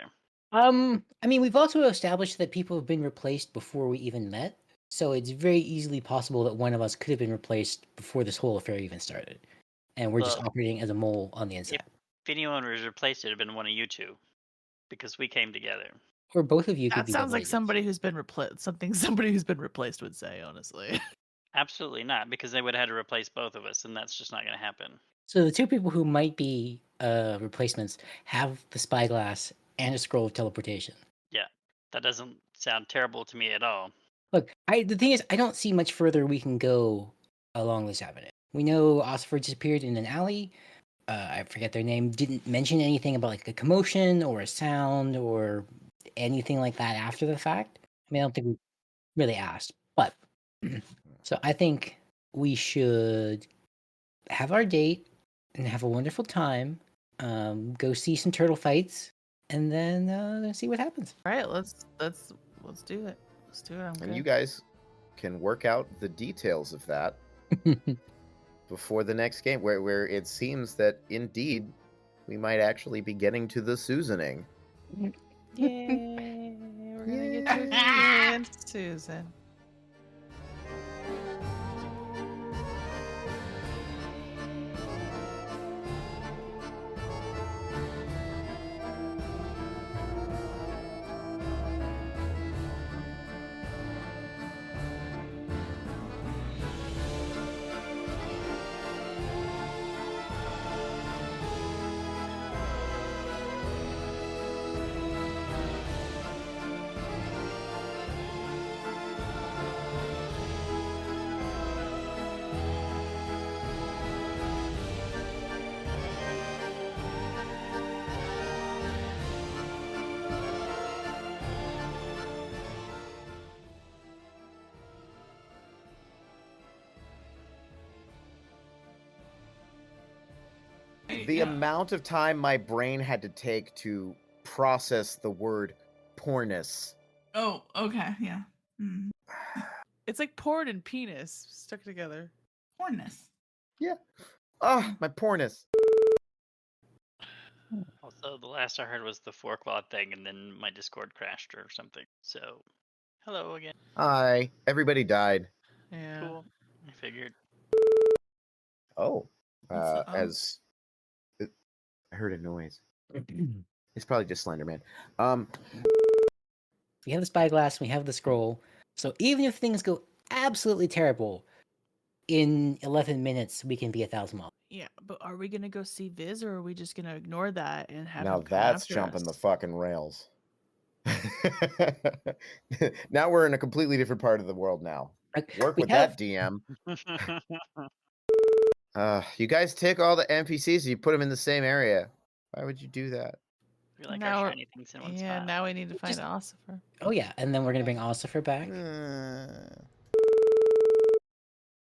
I mean, we've also established that people have been replaced before we even met, so it's very easily possible that one of us could have been replaced before this whole affair even started, and we're just Well, operating as a mole on the inside. If anyone was replaced, it'd have been one of you two, because we came together. Or both of you could That be. sounds double like agents. somebody who's been replaced. Somebody who's been replaced would say, honestly. Absolutely not, because they would have had to replace both of us, and that's just not going to happen. So the two people who might be replacements have the spyglass and a scroll of teleportation. Yeah, that doesn't sound terrible to me at all. Look, the thing is, I don't see much further we can go along this avenue. We know Ossifer disappeared in an alley. I forget their name. Didn't mention anything about like a commotion or a sound or anything like that after the fact. I mean, I don't think we really asked, but so I think we should have our date and have a wonderful time. Go see some turtle fights, and then see what happens. All right, let's do it. Let's do it. I'm And good. you guys can work out the details of that before the next game, where it seems that indeed we might actually be getting to the Susaning. Yay! We're gonna get to experience Susan. The Yeah. amount of time my brain had to take to process the word pornus. Oh, okay, yeah. It's like porn and penis stuck together. Porness. My pornus. Also, the last I heard was the 4 claw thing, and then my Discord crashed or something. So, hello again. Hi. Everybody died. Yeah. Cool. I figured. Oh. What's the oh? As I heard a noise. It's probably just Slenderman. We have the spyglass, we have the scroll. So even if things go absolutely terrible, in 11 minutes we can be 1,000 miles. Yeah, but are we gonna go see Viz, or are we just gonna ignore that and have Now him come that's after jumping the us? fucking rails. Now we're in a completely different part of the world now. Like, Work we with have- that, DM. You guys take all the NPCs and you put them in the same area. Why would you do that? We like Now- our shiny things in one Yeah, spot. now we need to find Just- Ossifer. Oh yeah, and then we're gonna bring Ossifer back.